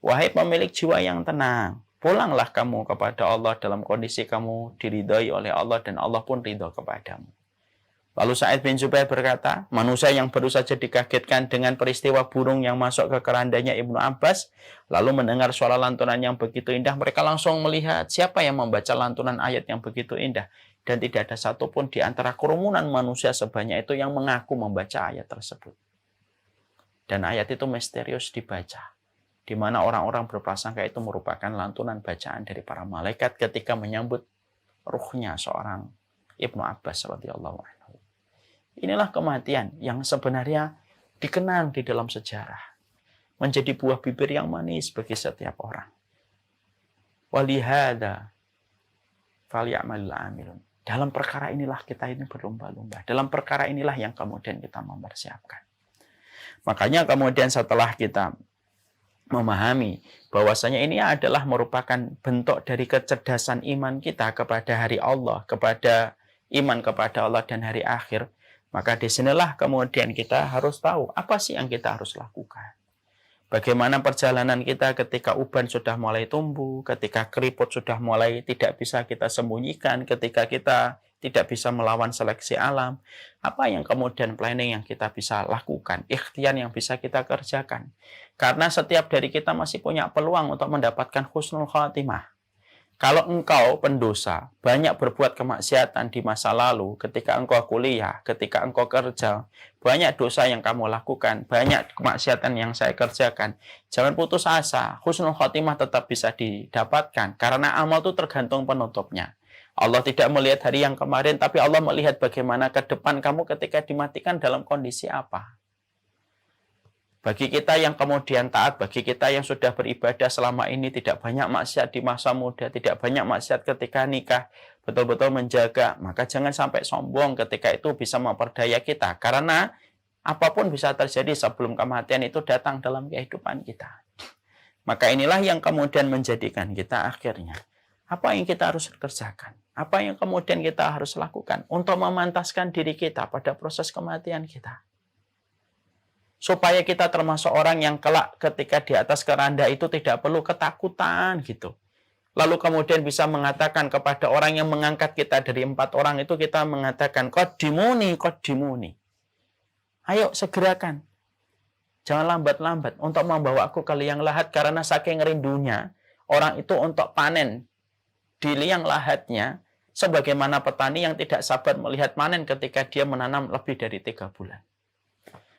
[SPEAKER 1] Wahai pemilik jiwa yang tenang, pulanglah kamu kepada Allah dalam kondisi kamu diridhai oleh Allah dan Allah pun ridho kepadamu. Lalu Sa'id bin Zubair berkata, manusia yang baru saja dikagetkan dengan peristiwa burung yang masuk ke kerandanya Ibnu Abbas, lalu mendengar suara lantunan yang begitu indah, mereka langsung melihat siapa yang membaca lantunan ayat yang begitu indah. Dan tidak ada satupun di antara kerumunan manusia sebanyak itu yang mengaku membaca ayat tersebut. Dan ayat itu misterius dibaca, di mana orang-orang berprasangka itu merupakan lantunan bacaan dari para malaikat ketika menyambut ruhnya seorang Ibnu Abbas radhiyallahu anhu. Inilah kematian yang sebenarnya dikenang di dalam sejarah. Menjadi buah bibir yang manis bagi setiap orang. Walihada falyamalul amilun. Dalam perkara inilah kita ini berlomba-lomba. Dalam perkara inilah yang kemudian kita mempersiapkan. Makanya kemudian setelah kita memahami bahwasanya ini adalah merupakan bentuk dari kecerdasan iman kita kepada hari Allah, kepada iman kepada Allah dan hari akhir, maka disinilah kemudian kita harus tahu apa sih yang kita harus lakukan. Bagaimana perjalanan kita ketika uban sudah mulai tumbuh, ketika keriput sudah mulai tidak bisa kita sembunyikan, ketika kita tidak bisa melawan seleksi alam. Apa yang kemudian planning yang kita bisa lakukan, ikhtiar yang bisa kita kerjakan. Karena setiap dari kita masih punya peluang untuk mendapatkan husnul khatimah. Kalau engkau pendosa, banyak berbuat kemaksiatan di masa lalu, ketika engkau kuliah, ketika engkau kerja, banyak dosa yang kamu lakukan, banyak kemaksiatan yang saya kerjakan. Jangan putus asa, husnul khotimah tetap bisa didapatkan, karena amal itu tergantung penutupnya. Allah tidak melihat hari yang kemarin, tapi Allah melihat bagaimana ke depan kamu ketika dimatikan dalam kondisi apa. Bagi kita yang kemudian taat, bagi kita yang sudah beribadah selama ini, tidak banyak maksiat di masa muda, tidak banyak maksiat ketika nikah, betul-betul menjaga, maka jangan sampai sombong ketika itu bisa memperdaya kita. Karena apapun bisa terjadi sebelum kematian itu datang dalam kehidupan kita. Maka inilah yang kemudian menjadikan kita akhirnya, apa yang kita harus kerjakan? Apa yang kemudian kita harus lakukan untuk memantaskan diri kita pada proses kematian kita? Supaya kita termasuk orang yang kelak ketika di atas keranda itu tidak perlu ketakutan gitu. Lalu kemudian bisa mengatakan kepada orang yang mengangkat kita dari 4 orang itu, kita mengatakan, Qaddimuni, qaddimuni. Ayo segerakan. Jangan lambat-lambat untuk membawa aku ke liang lahat, karena saking rindunya orang itu untuk panen di liang lahatnya, sebagaimana petani yang tidak sabar melihat panen ketika dia menanam lebih dari 3 bulan.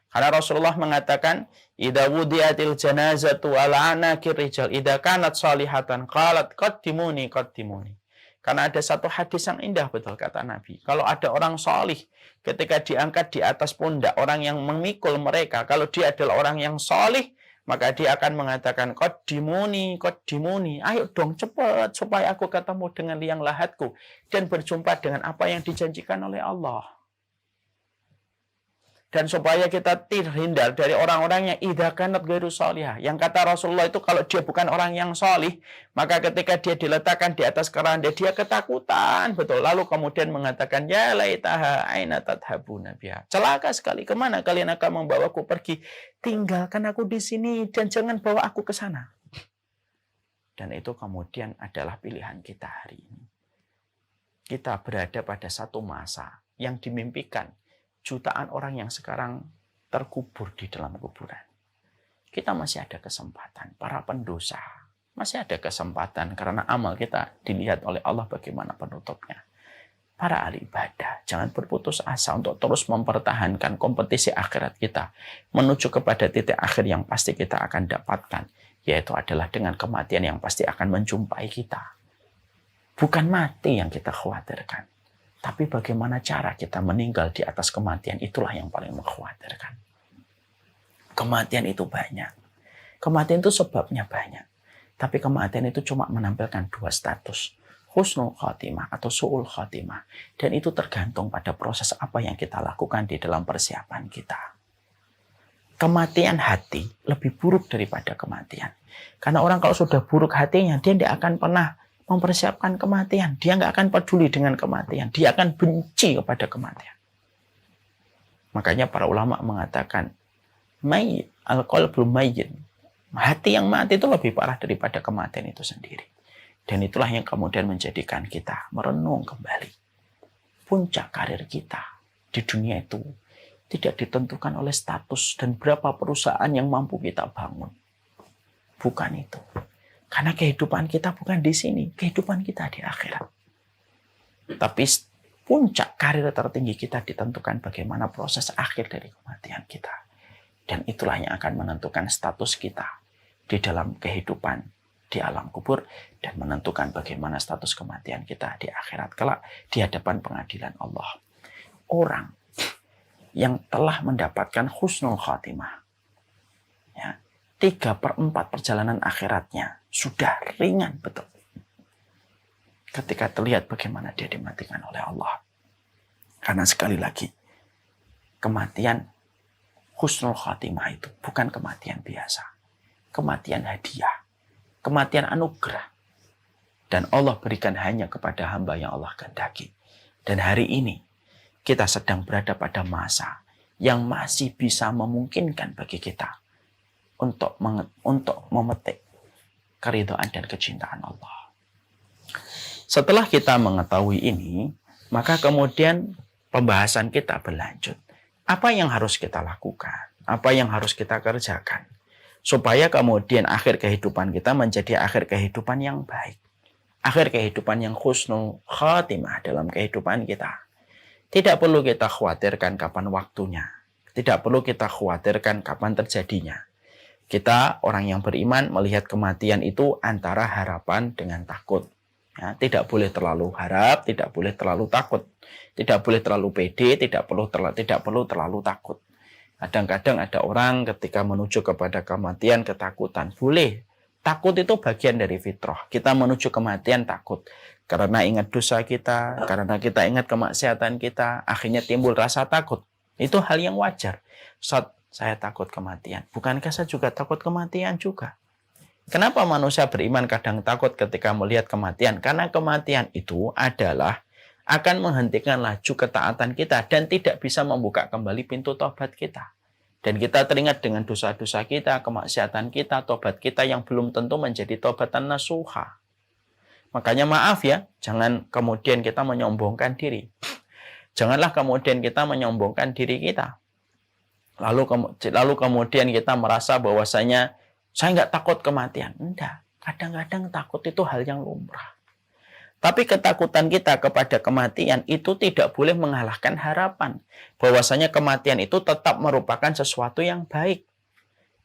[SPEAKER 1] Karena Rasulullah mengatakan, "Idza wudi'atil janazatu ala anakir rijal idza kanat salihatan qalat qaddimuni qaddimuni." Karena ada satu hadis yang indah betul kata Nabi. Kalau ada orang salih ketika diangkat di atas pundak orang yang memikul mereka, kalau dia adalah orang yang salih, maka dia akan mengatakan, qaddimuni qaddimuni. Ayo dong cepat supaya aku ketemu dengan liang lahatku dan berjumpa dengan apa yang dijanjikan oleh Allah. Dan supaya kita terhindar dari orang-orang yang idza kanat ghairu sholihah. Yang kata Rasulullah itu kalau dia bukan orang yang sholih, maka ketika dia diletakkan di atas keranda, dia ketakutan. Betul. Lalu kemudian mengatakan, ya laitaha aina tadhabuna biha. Celaka sekali, kemana kalian akan membawaku pergi? Tinggalkan aku di sini dan jangan bawa aku ke sana. Dan itu kemudian adalah pilihan kita hari ini. Kita berada pada satu masa yang dimimpikan jutaan orang yang sekarang terkubur di dalam kuburan. Kita masih ada kesempatan, para pendosa masih ada kesempatan, karena amal kita dilihat oleh Allah bagaimana penutupnya. Para ahli ibadah, jangan berputus asa untuk terus mempertahankan kompetisi akhirat kita menuju kepada titik akhir yang pasti kita akan dapatkan, yaitu adalah dengan kematian yang pasti akan menjumpai kita. Bukan mati yang kita khawatirkan, tapi bagaimana cara kita meninggal di atas kematian, itulah yang paling mengkhawatirkan. Kematian itu banyak. Kematian itu sebabnya banyak. Tapi kematian itu cuma menampilkan 2 status. Husnul khotimah atau su'ul khotimah. Dan itu tergantung pada proses apa yang kita lakukan di dalam persiapan kita. Kematian hati lebih buruk daripada kematian. Karena orang kalau sudah buruk hatinya, dia tidak akan pernah mempersiapkan kematian. Dia nggak akan peduli dengan kematian. Dia akan benci kepada kematian. Makanya para ulama mengatakan, al-qalbu mayyit. Hati yang mati itu lebih parah daripada kematian itu sendiri. Dan itulah yang kemudian menjadikan kita merenung kembali. Puncak karir kita di dunia itu tidak ditentukan oleh status dan berapa perusahaan yang mampu kita bangun. Bukan itu. Karena kehidupan kita bukan di sini, kehidupan kita di akhirat. Tapi puncak karir tertinggi kita ditentukan bagaimana proses akhir dari kematian kita. Dan itulah yang akan menentukan status kita di dalam kehidupan di alam kubur dan menentukan bagaimana status kematian kita di akhirat kelak di hadapan pengadilan Allah. Orang yang telah mendapatkan husnul khatimah, ya, 3/4 perjalanan akhiratnya sudah ringan betul. Ketika terlihat bagaimana dia dimatikan oleh Allah. Karena sekali lagi, kematian husnul khatimah itu bukan kematian biasa. Kematian hadiah. Kematian anugerah. Dan Allah berikan hanya kepada hamba yang Allah kehendaki. Dan hari ini, kita sedang berada pada masa yang masih bisa memungkinkan bagi kita untuk memetik keridhaan dan kecintaan Allah. Setelah kita mengetahui ini, maka kemudian pembahasan kita berlanjut. Apa yang harus kita lakukan? Apa yang harus kita kerjakan? Supaya kemudian akhir kehidupan kita menjadi akhir kehidupan yang baik.
[SPEAKER 2] akhir kehidupan yang husnul khatimah dalam kehidupan kita. Tidak perlu kita khawatirkan kapan waktunya. Tidak perlu kita khawatirkan kapan terjadinya. Kita, orang yang beriman, melihat kematian itu antara harapan dengan takut. Ya, tidak boleh terlalu harap, tidak boleh terlalu takut. Tidak boleh terlalu pede, tidak perlu terlalu takut. Kadang-kadang ada orang ketika menuju kepada kematian ketakutan. Boleh. Takut itu bagian dari fitrah. Kita menuju kematian takut. Karena ingat dosa kita, karena kita ingat kemaksiatan kita, akhirnya timbul rasa takut. Itu hal yang wajar. Saat saya takut kematian. Bukankah saya juga takut kematian juga? Kenapa manusia beriman kadang takut ketika melihat kematian? Karena kematian itu adalah akan menghentikan laju ketaatan kita dan tidak bisa membuka kembali pintu tobat kita. Dan kita teringat dengan dosa-dosa kita, kemaksiatan kita, tobat kita yang belum tentu menjadi tobatan nasuha. Makanya maaf ya, jangan kemudian kita menyombongkan diri. Janganlah kemudian kita menyombongkan diri kita. Lalu kemudian kita merasa bahwasanya saya nggak takut kematian. Enggak. Kadang-kadang takut itu hal yang lumrah. Tapi ketakutan kita kepada kematian itu tidak boleh mengalahkan harapan. Bahwasanya kematian itu tetap merupakan sesuatu yang baik.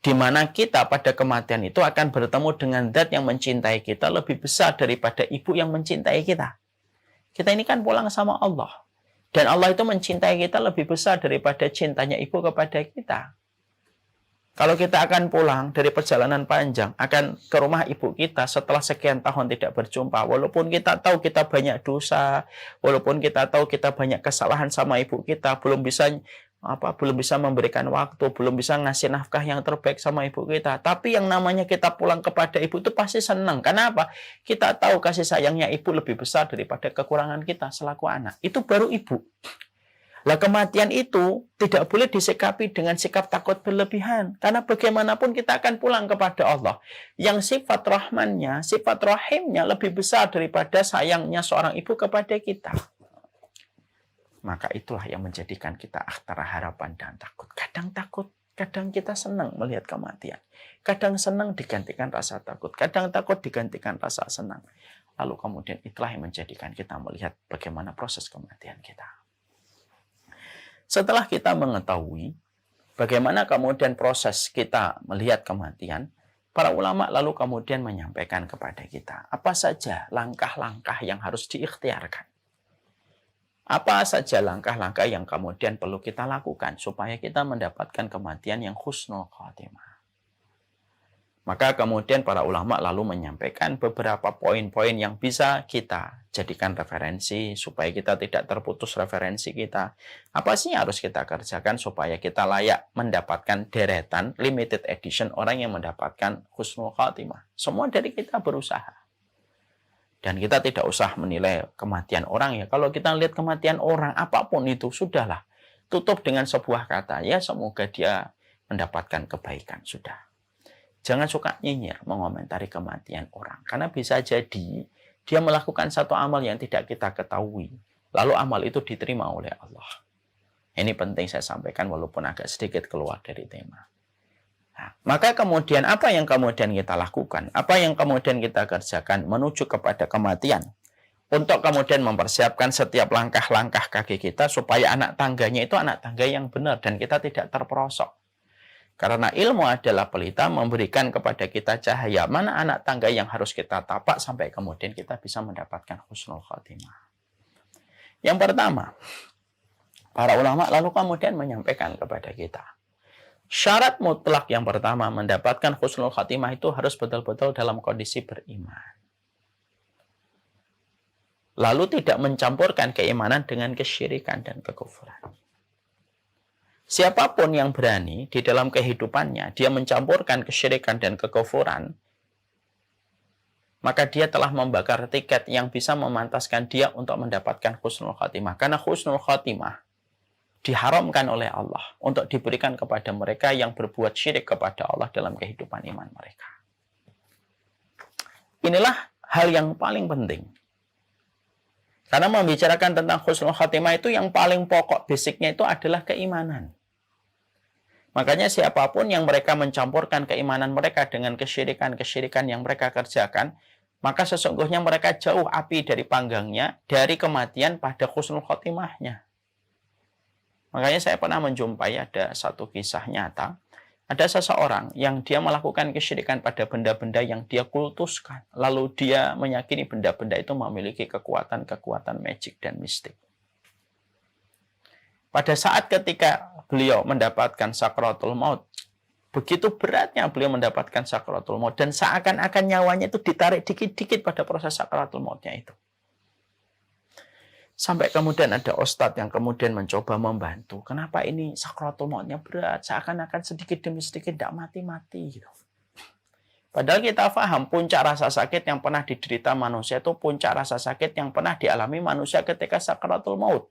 [SPEAKER 2] Di mana kita pada kematian itu akan bertemu dengan zat yang mencintai kita lebih besar daripada ibu yang mencintai kita. Kita ini kan pulang sama Allah. Dan Allah itu mencintai kita lebih besar daripada cintanya ibu kepada kita. Kalau kita akan pulang dari perjalanan panjang, akan ke rumah ibu kita setelah sekian tahun tidak berjumpa, walaupun kita tahu kita banyak dosa, walaupun kita tahu kita banyak kesalahan sama ibu kita, belum bisa memberikan waktu, belum bisa ngasih nafkah yang terbaik sama ibu kita. Tapi yang namanya kita pulang kepada ibu itu pasti senang. Kenapa? Kita tahu kasih sayangnya ibu lebih besar daripada kekurangan kita selaku anak. Itu baru ibu. Lah kematian itu tidak boleh disikapi dengan sikap takut berlebihan. Karena bagaimanapun kita akan pulang kepada Allah. Yang sifat rahmannya, sifat rahimnya lebih besar daripada sayangnya seorang ibu kepada kita. Maka itulah yang menjadikan kita antara harapan dan takut. Kadang takut, kadang kita senang melihat kematian. Kadang senang digantikan rasa takut. Kadang takut digantikan rasa senang. Lalu kemudian itulah yang menjadikan kita melihat bagaimana proses kematian kita. Setelah kita mengetahui bagaimana kemudian proses kita melihat kematian, para ulama lalu kemudian menyampaikan kepada kita apa saja langkah-langkah yang harus diikhtiarkan. Apa saja langkah-langkah yang kemudian perlu kita lakukan supaya kita mendapatkan kematian yang husnul khatimah. Maka kemudian para ulama lalu menyampaikan beberapa poin-poin yang bisa kita jadikan referensi supaya kita tidak terputus referensi kita. Apa sih yang harus kita kerjakan supaya kita layak mendapatkan deretan limited edition orang yang mendapatkan husnul khatimah. Semua dari kita berusaha. Dan kita tidak usah menilai kematian orang ya. Kalau kita lihat kematian orang apapun itu sudahlah. Tutup dengan sebuah kata ya semoga dia mendapatkan kebaikan sudah. Jangan suka nyinyir mengomentari kematian orang. Karena bisa jadi dia melakukan satu amal yang tidak kita ketahui. Lalu amal itu diterima oleh Allah. Ini penting saya sampaikan walaupun agak sedikit keluar dari tema. Nah, maka kemudian apa yang kemudian kita lakukan? Apa yang kemudian kita kerjakan menuju kepada kematian? Untuk kemudian mempersiapkan setiap langkah-langkah kaki kita supaya anak tangganya itu anak tangga yang benar dan kita tidak terperosok. Karena ilmu adalah pelita memberikan kepada kita cahaya. Mana anak tangga yang harus kita tapak sampai kemudian kita bisa mendapatkan husnul khatimah. Yang pertama, para ulama lalu kemudian menyampaikan kepada kita. Syarat mutlak yang pertama mendapatkan husnul khatimah itu harus betul-betul dalam kondisi beriman. Lalu tidak mencampurkan keimanan dengan kesyirikan dan kekufuran. Siapapun yang berani di dalam kehidupannya, dia mencampurkan kesyirikan dan kekufuran, maka dia telah membakar tiket yang bisa memantaskan dia untuk mendapatkan husnul khatimah. Karena husnul khatimah diharamkan oleh Allah untuk diberikan kepada mereka yang berbuat syirik kepada Allah dalam kehidupan iman mereka. Inilah hal yang paling penting. Karena membicarakan tentang husnul khatimah itu yang paling pokok basicnya itu adalah keimanan. Makanya siapapun yang mereka mencampurkan keimanan mereka dengan kesyirikan-kesyirikan yang mereka kerjakan, maka sesungguhnya mereka jauh api dari panggangnya, dari kematian pada husnul khotimahnya. Makanya saya pernah menjumpai ada satu kisah nyata, ada seseorang yang dia melakukan kesyirikan pada benda-benda yang dia kultuskan. Lalu dia meyakini benda-benda itu memiliki kekuatan-kekuatan magic dan mistik. Pada saat ketika beliau mendapatkan sakratul maut, begitu beratnya beliau mendapatkan sakratul maut, dan seakan-akan nyawanya itu ditarik dikit-dikit pada proses sakratul mautnya itu. Sampai kemudian ada ustadz yang kemudian mencoba membantu. Kenapa ini sakratul mautnya berat? Seakan-akan sedikit demi sedikit tidak mati-mati. Gitu. Padahal kita paham puncak rasa sakit yang pernah diderita manusia itu puncak rasa sakit yang pernah dialami manusia ketika sakratul maut.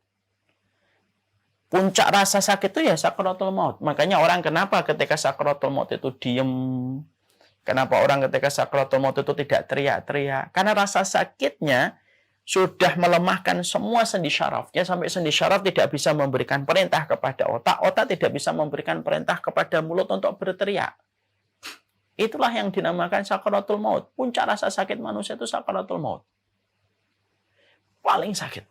[SPEAKER 2] Puncak rasa sakit itu ya sakratul maut. Makanya orang kenapa ketika sakratul maut itu diem? Kenapa orang ketika sakratul maut itu tidak teriak-teriak? Karena rasa sakitnya sudah melemahkan semua sendi syarafnya, sampai sendi syaraf tidak bisa memberikan perintah kepada otak, otak tidak bisa memberikan perintah kepada mulut untuk berteriak. Itulah yang dinamakan sakaratul maut. Puncak rasa sakit manusia itu sakaratul maut. Paling sakit.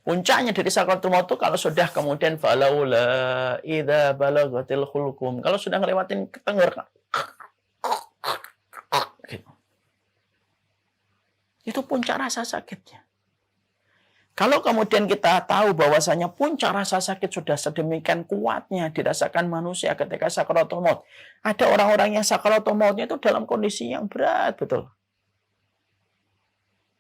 [SPEAKER 2] Puncaknya dari sakaratul maut itu kalau sudah kemudian falaula idza balagatil hulqum, kalau sudah ngelewatin tenggorokan, gitu. Itu puncak rasa sakitnya. Kalau kemudian kita tahu bahwasanya puncak rasa sakit sudah sedemikian kuatnya dirasakan manusia ketika sakaratul maut. Ada orang-orang yang sakaratul mautnya itu dalam kondisi yang berat, betul.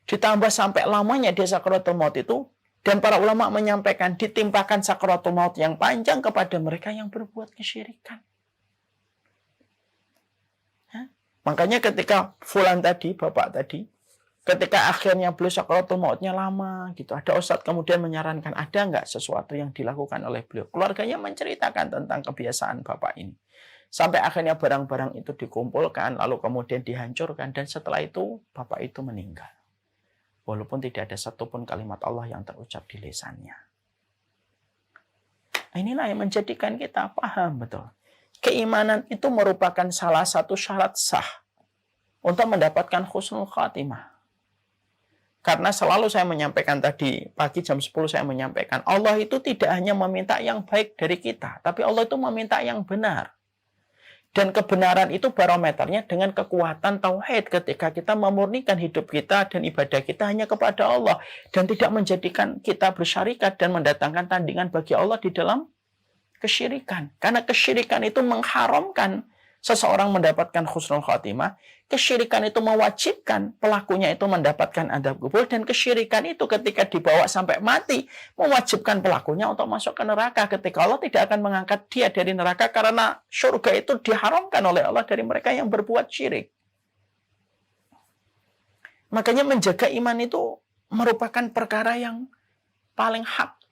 [SPEAKER 2] Ditambah sampai lamanya dia sakaratul maut itu, dan para ulama menyampaikan ditimpakan sakaratul maut yang panjang kepada mereka yang berbuat kesyirikan. Makanya ketika fulan tadi, bapak tadi, ketika akhirnya beliau sakaratul mautnya lama, gitu, ada ustadz kemudian menyarankan, ada nggak sesuatu yang dilakukan oleh beliau? Keluarganya menceritakan tentang kebiasaan bapak ini. Sampai akhirnya barang-barang itu dikumpulkan, lalu kemudian dihancurkan, dan setelah itu bapak itu meninggal. Walaupun tidak ada satupun kalimat Allah yang terucap di lisannya. Inilah yang menjadikan kita paham betul. Keimanan itu merupakan salah satu syarat sah untuk mendapatkan husnul khatimah. Karena selalu saya menyampaikan tadi, pagi jam 10 saya menyampaikan, Allah itu tidak hanya meminta yang baik dari kita, tapi Allah itu meminta yang benar. Dan kebenaran itu barometernya dengan kekuatan tauhid ketika kita memurnikan hidup kita dan ibadah kita hanya kepada Allah. Dan tidak menjadikan kita bersyarikat dan mendatangkan tandingan bagi Allah di dalam kesyirikan. Karena kesyirikan itu mengharamkan seseorang mendapatkan husnul khatimah, kesyirikan itu mewajibkan pelakunya itu mendapatkan adab kubur, dan kesyirikan itu ketika dibawa sampai mati, mewajibkan pelakunya untuk masuk ke neraka ketika Allah tidak akan mengangkat dia dari neraka karena surga itu diharamkan oleh Allah dari mereka yang berbuat syirik. Makanya menjaga iman itu merupakan perkara yang paling hak.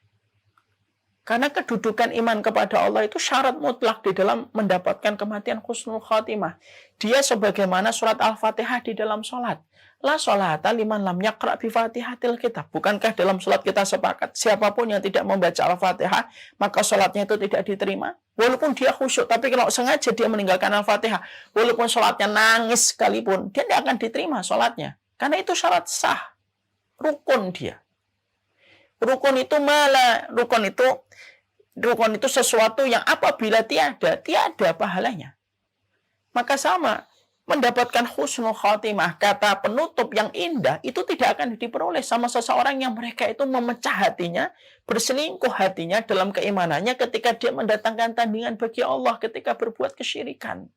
[SPEAKER 2] Karena kedudukan iman kepada Allah itu syarat mutlak di dalam mendapatkan kematian husnul khatimah. Dia sebagaimana surat Al-Fatihah di dalam sholat. La sholata liman lam yaqra' bi fatihatil kitab. Bukankah dalam sholat kita sepakat, siapapun yang tidak membaca Al-Fatihah, maka sholatnya itu tidak diterima? Walaupun dia khusyuk, tapi kalau sengaja dia meninggalkan Al-Fatihah, walaupun sholatnya nangis sekalipun, dia tidak akan diterima sholatnya. Karena itu syarat sah. Rukun dia. Rukun itu malah, rukun itu sesuatu yang apabila tiada pahalanya. Maka sama, mendapatkan husnul khatimah, kata penutup yang indah, itu tidak akan diperoleh sama seseorang yang mereka itu memecah hatinya, berselingkuh hatinya dalam keimanannya ketika dia mendatangkan tandingan bagi Allah ketika berbuat kesyirikan.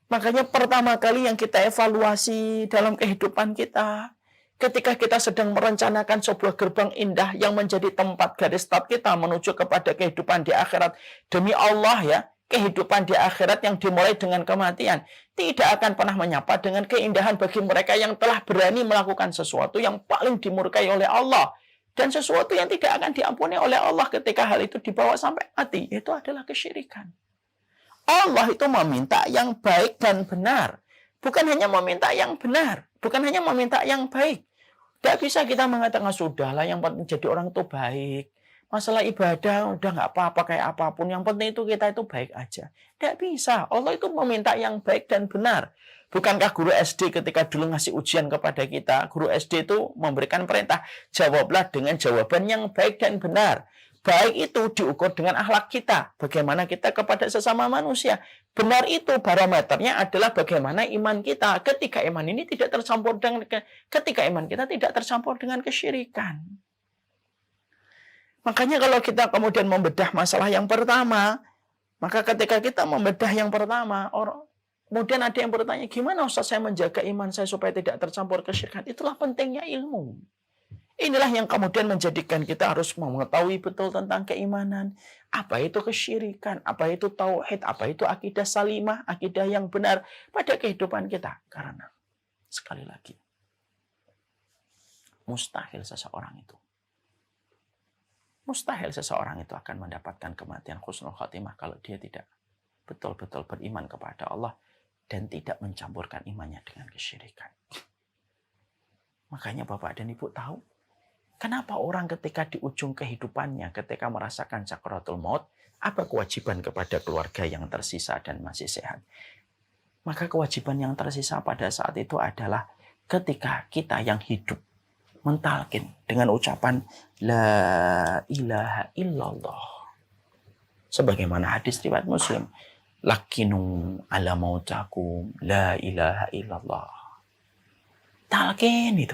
[SPEAKER 2] Makanya pertama kali yang kita evaluasi dalam kehidupan kita, ketika kita sedang merencanakan sebuah gerbang indah yang menjadi tempat garis start kita menuju kepada kehidupan di akhirat. Demi Allah ya, kehidupan di akhirat yang dimulai dengan kematian tidak akan pernah menyapa dengan keindahan bagi mereka yang telah berani melakukan sesuatu yang paling dimurkai oleh Allah. Dan sesuatu yang tidak akan diampuni oleh Allah ketika hal itu dibawa sampai mati. Itu adalah kesyirikan. Allah itu meminta yang baik dan benar. Bukan hanya meminta yang benar. Bukan hanya meminta yang baik. Tidak bisa kita mengatakan, sudahlah yang penting jadi orang itu baik. Masalah ibadah udah nggak apa-apa kayak apapun. Yang penting itu kita itu baik aja. Tidak bisa. Allah itu meminta yang baik dan benar. Bukankah guru SD ketika dulu ngasih ujian kepada kita, guru SD itu memberikan perintah, jawablah dengan jawaban yang baik dan benar. Baik itu diukur dengan akhlak kita. Bagaimana kita kepada sesama manusia. Benar itu barometernya adalah bagaimana iman kita. Ketika iman ini tidak tercampur dengan kesyirikan. Makanya kalau kita kemudian membedah masalah yang pertama, maka ketika kita membedah yang pertama, kemudian ada yang bertanya, gimana Ustaz saya menjaga iman saya supaya tidak tercampur kesyirikan? Itulah pentingnya ilmu. Inilah yang kemudian menjadikan kita harus mengetahui betul tentang keimanan. Apa itu kesyirikan, apa itu tauhid, apa itu akidah salimah, akidah yang benar pada kehidupan kita. Karena, sekali lagi, mustahil seseorang itu akan mendapatkan kematian husnul khatimah kalau dia tidak betul-betul beriman kepada Allah dan tidak mencampurkan imannya dengan kesyirikan. Makanya Bapak dan Ibu tahu, kenapa orang ketika di ujung kehidupannya, ketika merasakan sakaratul maut, apa kewajiban kepada keluarga yang tersisa dan masih sehat? Maka kewajiban yang tersisa pada saat itu adalah ketika kita yang hidup mentalkin dengan ucapan La ilaha illallah. Sebagaimana hadis riwayat Muslim, lakinu ala mautakum la ilaha illallah. Talqin itu.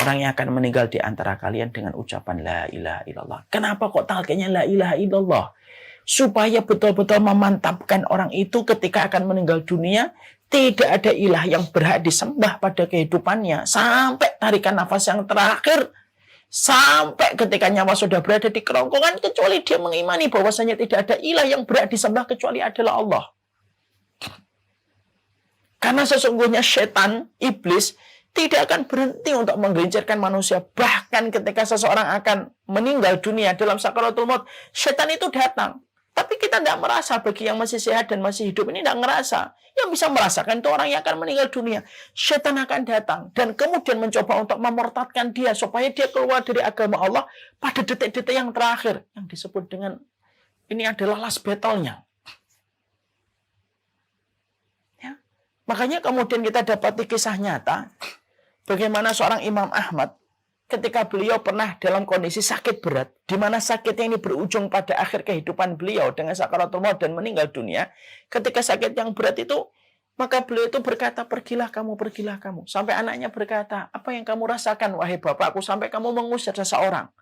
[SPEAKER 2] Orang yang akan meninggal di antara kalian dengan ucapan la ilaha illallah. Kenapa kok talqinnya la ilaha illallah? Supaya betul-betul memantapkan orang itu ketika akan meninggal dunia, tidak ada ilah yang berhak disembah pada kehidupannya sampai tarikan nafas yang terakhir, sampai ketika nyawa sudah berada di kerongkongan, kecuali dia mengimani bahwasanya tidak ada ilah yang berhak disembah kecuali adalah Allah. Karena sesungguhnya setan, iblis, tidak akan berhenti untuk menggelincirkan manusia. Bahkan ketika seseorang akan meninggal dunia dalam sakaratul maut, setan itu datang. Tapi kita tidak merasa, bagi yang masih sehat dan masih hidup ini tidak merasa. Yang bisa merasakan itu orang yang akan meninggal dunia. Setan akan datang dan kemudian mencoba untuk memurtadkan dia supaya dia keluar dari agama Allah pada detik-detik yang terakhir. Yang disebut dengan, ini adalah last battle-nya. Ya. Makanya kemudian kita dapati kisah nyata, bagaimana seorang Imam Ahmad ketika beliau pernah dalam kondisi sakit berat, di mana sakitnya ini berujung pada akhir kehidupan beliau dengan sakaratul maut dan meninggal dunia. Ketika sakit yang berat itu, maka beliau itu berkata, pergilah kamu. Sampai anaknya berkata, apa yang kamu rasakan, wahai bapakku, sampai kamu mengusir seseorang?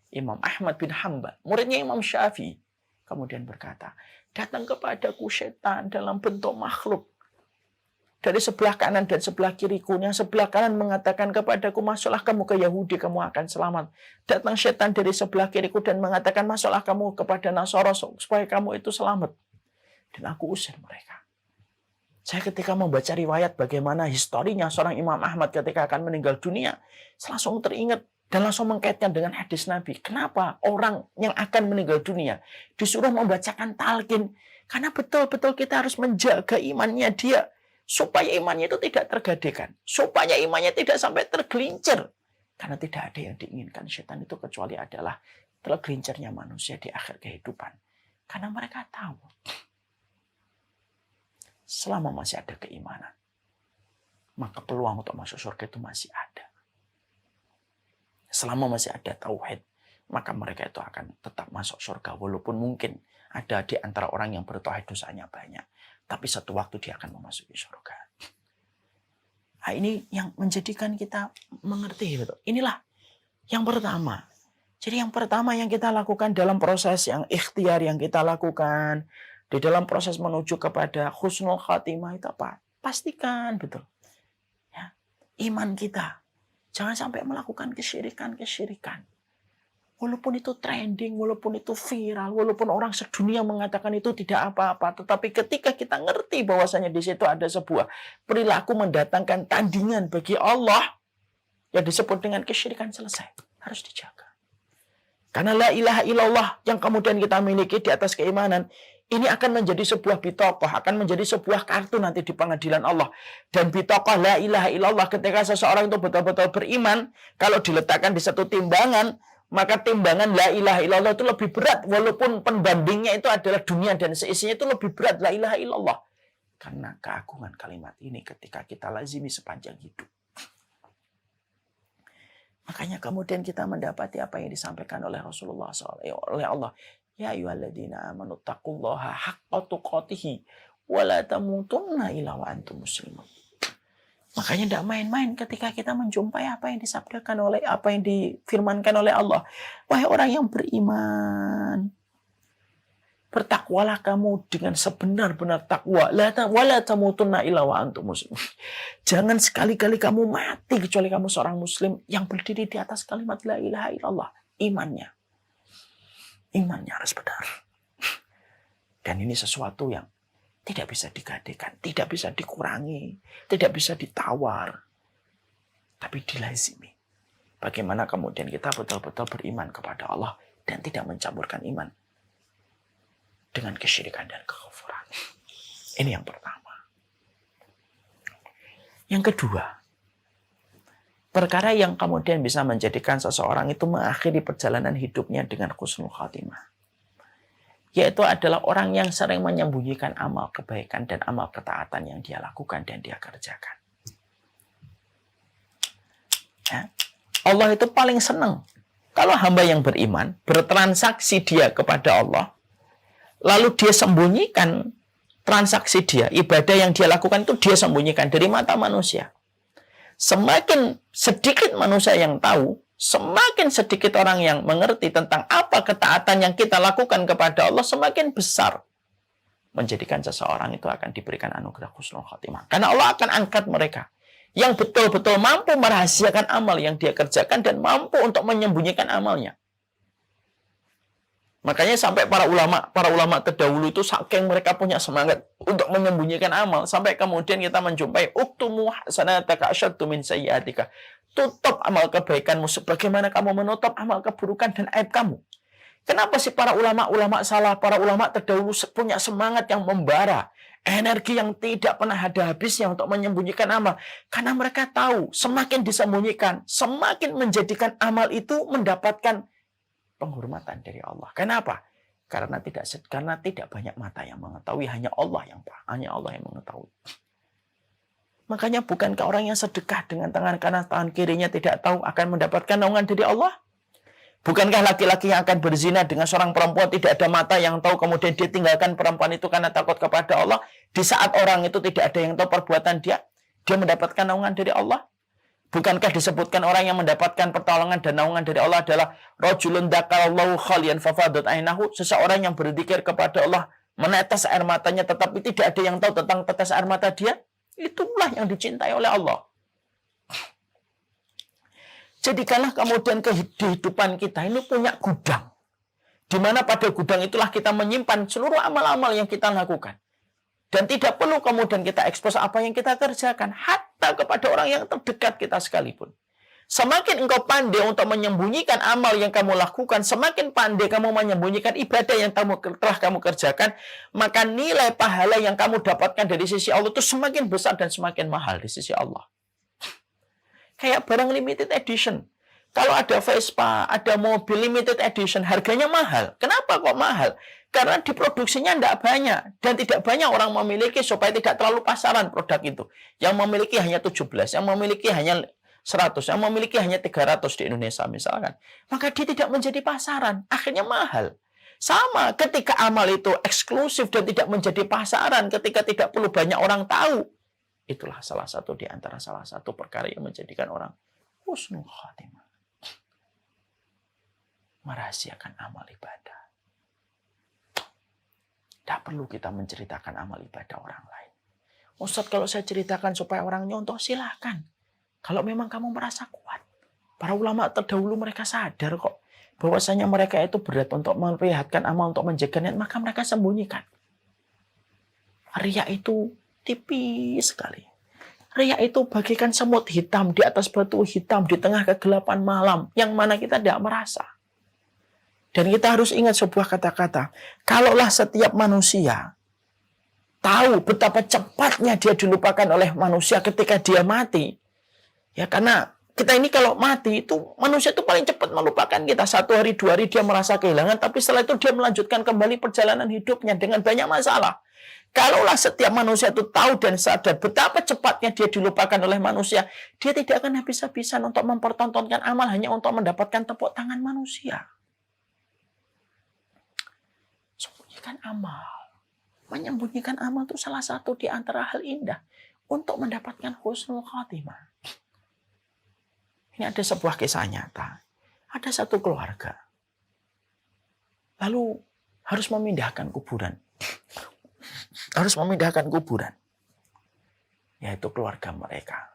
[SPEAKER 2] Imam Ahmad bin Hanbal, muridnya Imam Syafi'i, kemudian berkata, datang kepadaku setan dalam bentuk makhluk. Dari sebelah kanan dan sebelah kiriku. Yang sebelah kanan mengatakan kepadaku, masuklah kamu ke Yahudi, kamu akan selamat. Datang setan dari sebelah kiriku dan mengatakan, masuklah kamu kepada Nasara supaya kamu itu selamat. Dan aku usir mereka. Saya ketika membaca riwayat bagaimana historinya seorang Imam Ahmad ketika akan meninggal dunia, langsung teringat dan langsung mengkaitkan dengan hadis Nabi. Kenapa orang yang akan meninggal dunia disuruh membacakan talqin? Karena betul-betul kita harus menjaga imannya dia. Supaya imannya itu tidak tergadaikan. Supaya imannya tidak sampai tergelincir. Karena tidak ada yang diinginkan setan itu kecuali adalah tergelincirnya manusia di akhir kehidupan. Karena mereka tahu. Selama masih ada keimanan, maka peluang untuk masuk surga itu masih ada. Selama masih ada tauhid, maka mereka itu akan tetap masuk surga. Walaupun mungkin ada di antara orang yang bertauhid dosanya banyak. Tapi satu waktu dia akan memasuki surga. Nah, ini yang menjadikan kita mengerti. Betul. Inilah yang pertama. Jadi yang pertama yang kita lakukan dalam proses yang ikhtiar yang kita lakukan. Di dalam proses menuju kepada husnul khatimah itu apa? Pastikan betul. Ya, iman kita. Jangan sampai melakukan kesyirikan. Walaupun itu trending, walaupun itu viral, walaupun orang sedunia mengatakan itu tidak apa-apa, tetapi ketika kita ngerti bahwasanya di situ ada sebuah perilaku mendatangkan tandingan bagi Allah yang disebut dengan kesyirikan, selesai, harus dijaga. Karena la ilaha illallah yang kemudian kita miliki di atas keimanan, ini akan menjadi sebuah bitokoh, akan menjadi sebuah kartu nanti di pengadilan Allah. Dan bitokoh la ilaha illallah ketika seseorang itu betul-betul beriman, kalau diletakkan di satu timbangan, maka timbangan la ilaha illallah itu lebih berat, walaupun pembandingnya itu adalah dunia dan seisinya, itu lebih berat la ilaha illallah. Karena keagungan kalimat ini ketika kita lazimi sepanjang hidup. Makanya kemudian kita mendapati apa yang disampaikan oleh Rasulullah SAW, oleh Allah. Ya ayyuhalladzina amanu taqullaha haqqa tuqatih wa la tamutunna illa wa antum muslimun. Makanya tidak main-main ketika kita menjumpai apa yang disabdakan oleh, apa yang difirmankan oleh Allah. Wahai orang yang beriman, bertakwalah kamu dengan sebenar-benar takwa. Wala tamutunna illa wa antum muslimun. Jangan sekali-kali kamu mati kecuali kamu seorang muslim yang berdiri di atas kalimat la ilaha illallah. Imannya harus benar. Dan ini sesuatu yang tidak bisa digadekan, tidak bisa dikurangi, tidak bisa ditawar, tapi dilazimi. Bagaimana kemudian kita betul-betul beriman kepada Allah dan tidak mencampurkan iman dengan kesyirikan dan kekufuran. Ini yang pertama. Yang kedua, perkara yang kemudian bisa menjadikan seseorang itu mengakhiri perjalanan hidupnya dengan husnul khatimah, yaitu adalah orang yang sering menyembunyikan amal kebaikan dan amal ketaatan yang dia lakukan dan dia kerjakan. Ya. Allah itu paling senang kalau hamba yang beriman bertransaksi dia kepada Allah, lalu dia sembunyikan transaksi dia, ibadah yang dia lakukan itu dia sembunyikan dari mata manusia. Semakin sedikit manusia yang tahu, semakin sedikit orang yang mengerti tentang apa ketaatan yang kita lakukan kepada Allah, semakin besar menjadikan seseorang itu akan diberikan anugerah husnul khatimah. Karena Allah akan angkat mereka yang betul-betul mampu merahasiakan amal yang dia kerjakan dan mampu untuk menyembunyikan amalnya. Makanya sampai para ulama terdahulu itu saking mereka punya semangat untuk menyembunyikan amal, sampai kemudian kita menjumpai uktumu hasanataka asyaddu min sayyi'atika. Tutup amal kebaikanmu sebagaimana kamu menutup amal keburukan dan aib kamu. Kenapa sih para ulama salah, para ulama terdahulu punya semangat yang membara, energi yang tidak pernah ada habisnya untuk menyembunyikan amal? Karena mereka tahu semakin disembunyikan, semakin menjadikan amal itu mendapatkan penghormatan dari Allah. Kenapa? Karena tidak banyak mata yang mengetahui, hanya Allah yang mengetahui. Makanya bukankah orang yang sedekah dengan tangan kanan, tangan kirinya tidak tahu akan mendapatkan naungan dari Allah? Bukankah laki-laki yang akan berzina dengan seorang perempuan tidak ada mata yang tahu, kemudian dia tinggalkan perempuan itu karena takut kepada Allah? Di saat orang itu tidak ada yang tahu perbuatan dia mendapatkan naungan dari Allah? Bukankah disebutkan orang yang mendapatkan pertolongan dan naungan dari Allah adalah rajulun dzakarallahu khalian fafadat ainahu, seseorang yang berzikir kepada Allah, menetes air matanya tetapi tidak ada yang tahu tentang tetes air mata dia? Itulah yang dicintai oleh Allah. Jadikanlah kemudian kehidupan kita ini punya gudang, di mana pada gudang itulah kita menyimpan seluruh amal-amal yang kita lakukan. Dan tidak perlu kemudian kita ekspos apa yang kita kerjakan, hatta kepada orang yang terdekat kita sekalipun. Semakin engkau pandai untuk menyembunyikan amal yang kamu lakukan, semakin pandai kamu menyembunyikan ibadah yang telah kamu kerjakan, maka nilai pahala yang kamu dapatkan dari sisi Allah itu semakin besar dan semakin mahal di sisi Allah. Kayak barang limited edition. Kalau ada Vespa, ada mobil limited edition, harganya mahal. Kenapa kok mahal? Karena diproduksinya tidak banyak. Dan tidak banyak orang memiliki supaya tidak terlalu pasaran produk itu. Yang memiliki hanya 17, yang memiliki hanya 100, yang memiliki hanya 300 di Indonesia misalkan. Maka dia tidak menjadi pasaran. Akhirnya mahal. Sama ketika amal itu eksklusif dan tidak menjadi pasaran, ketika tidak perlu banyak orang tahu. Itulah salah satu perkara yang menjadikan orang husnul khatimah. Merahasiakan amal ibadah. Tidak perlu kita menceritakan amal ibadah orang lain. Ustadz, kalau saya ceritakan supaya orang nyontoh, silahkan. Kalau memang kamu merasa kuat. Para ulama terdahulu mereka sadar kok bahwasanya mereka itu berat untuk memperlihatkan amal, untuk menjaga niat, maka mereka sembunyikan. Riya itu tipis sekali. Riya itu bagikan semut hitam di atas batu hitam di tengah kegelapan malam, yang mana kita tidak merasa. Dan kita harus ingat sebuah kata-kata. Kalaulah setiap manusia tahu betapa cepatnya dia dilupakan oleh manusia ketika dia mati. Ya, karena Kita ini kalau mati itu manusia itu paling cepat melupakan kita. 1 hari, 2 hari dia merasa kehilangan, tapi setelah itu dia melanjutkan kembali perjalanan hidupnya dengan banyak masalah. Kalaulah setiap manusia itu tahu dan sadar betapa cepatnya dia dilupakan oleh manusia, dia tidak akan habis-habisan untuk mempertontonkan amal hanya untuk mendapatkan tepuk tangan manusia. Sembunyikan amal. Menyembunyikan amal itu salah satu di antara hal indah untuk mendapatkan husnul khotimah. Ini ada sebuah kisah nyata. Ada satu keluarga. Lalu harus memindahkan kuburan. Harus memindahkan kuburan. Yaitu keluarga mereka.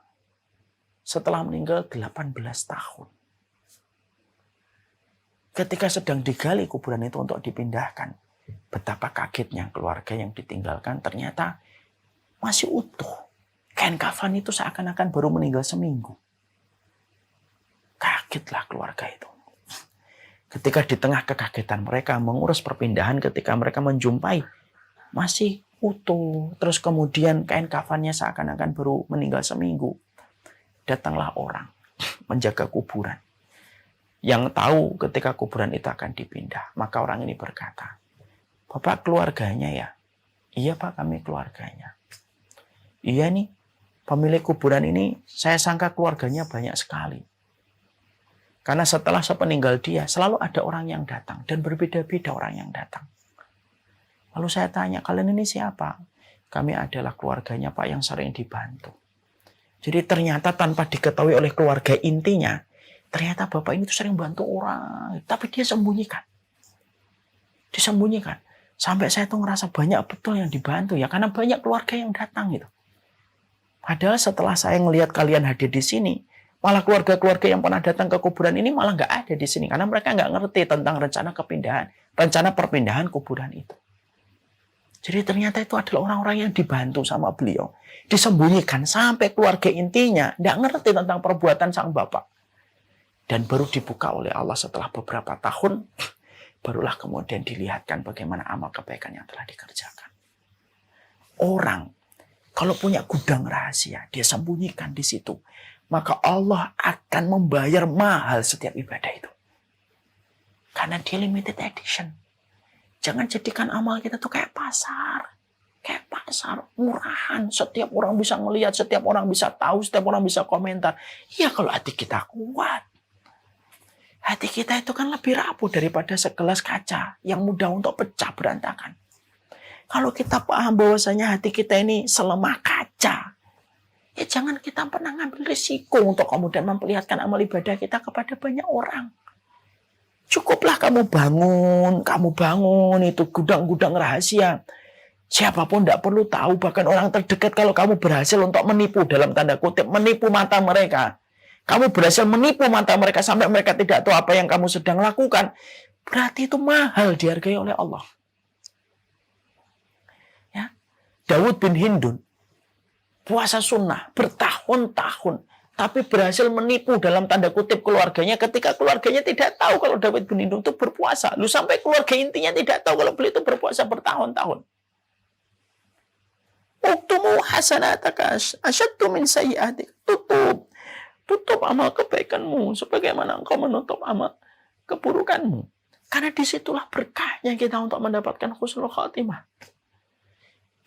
[SPEAKER 2] Setelah meninggal 18 tahun. Ketika sedang digali kuburan itu untuk dipindahkan. Betapa kagetnya keluarga yang ditinggalkan ternyata masih utuh. Kain kafan itu seakan-akan baru meninggal seminggu. Kagetlah keluarga itu. Ketika di tengah kekagetan mereka mengurus perpindahan, ketika mereka menjumpai masih utuh, terus kemudian kain kafannya seakan-akan baru meninggal seminggu, datanglah orang menjaga kuburan yang tahu ketika kuburan itu akan dipindah. Maka orang ini berkata, "Bapak keluarganya ya?" "Iya Pak, kami keluarganya." "Iya nih, pemilik kuburan ini saya sangka keluarganya banyak sekali. Karena setelah sepeninggal dia, selalu ada orang yang datang. Dan berbeda-beda orang yang datang. Lalu saya tanya, kalian ini siapa?" "Kami adalah keluarganya Pak yang sering dibantu." Jadi ternyata tanpa diketahui oleh keluarga intinya, ternyata bapak ini tuh sering bantu orang. Tapi dia sembunyikan. Disembunyikan. Sampai saya tuh ngerasa banyak betul yang dibantu ya. Karena banyak keluarga yang datang gitu. Padahal setelah saya ngelihat kalian hadir di sini, malah keluarga-keluarga yang pernah datang ke kuburan ini malah nggak ada di sini. Karena mereka nggak ngerti tentang rencana kepindahan. Rencana perpindahan kuburan itu. Jadi ternyata itu adalah orang-orang yang dibantu sama beliau. Disembunyikan sampai keluarga intinya nggak ngerti tentang perbuatan sang bapak. Dan baru dibuka oleh Allah setelah beberapa tahun. Barulah kemudian dilihatkan bagaimana amal kebaikan yang telah dikerjakan. Orang kalau punya gudang rahasia, dia sembunyikan di situ. Maka Allah akan membayar mahal setiap ibadah itu. Karena dia limited edition. Jangan jadikan amal kita tuh kayak pasar. Kayak pasar, murahan. Setiap orang bisa melihat, setiap orang bisa tahu, setiap orang bisa komentar. Iya kalau hati kita kuat. Hati kita itu kan lebih rapuh daripada segelas kaca yang mudah untuk pecah berantakan. Kalau kita paham bahwasanya hati kita ini selemah kaca, ya jangan kita pernah ngambil risiko untuk kemudian memperlihatkan amal ibadah kita kepada banyak orang. Cukuplah kamu bangun itu gudang-gudang rahasia. Siapapun tidak perlu tahu, bahkan orang terdekat kalau kamu berhasil untuk menipu dalam tanda kutip, menipu mata mereka. Kamu berhasil menipu mata mereka sampai mereka tidak tahu apa yang kamu sedang lakukan. Berarti itu mahal dihargai oleh Allah. Ya. Daud bin Hindun puasa sunnah bertahun-tahun. Tapi berhasil menipu dalam tanda kutip keluarganya ketika keluarganya tidak tahu kalau Daud bin Hindun itu berpuasa. Lu sampai keluarga intinya tidak tahu kalau beliau itu berpuasa bertahun-tahun. Uktumu hasanataka asyaddu min sayyi'atik. Tutup amal kebaikanmu sebagaimana engkau menutup amal keburukanmu. Karena disitulah berkahnya kita untuk mendapatkan husnul khotimah.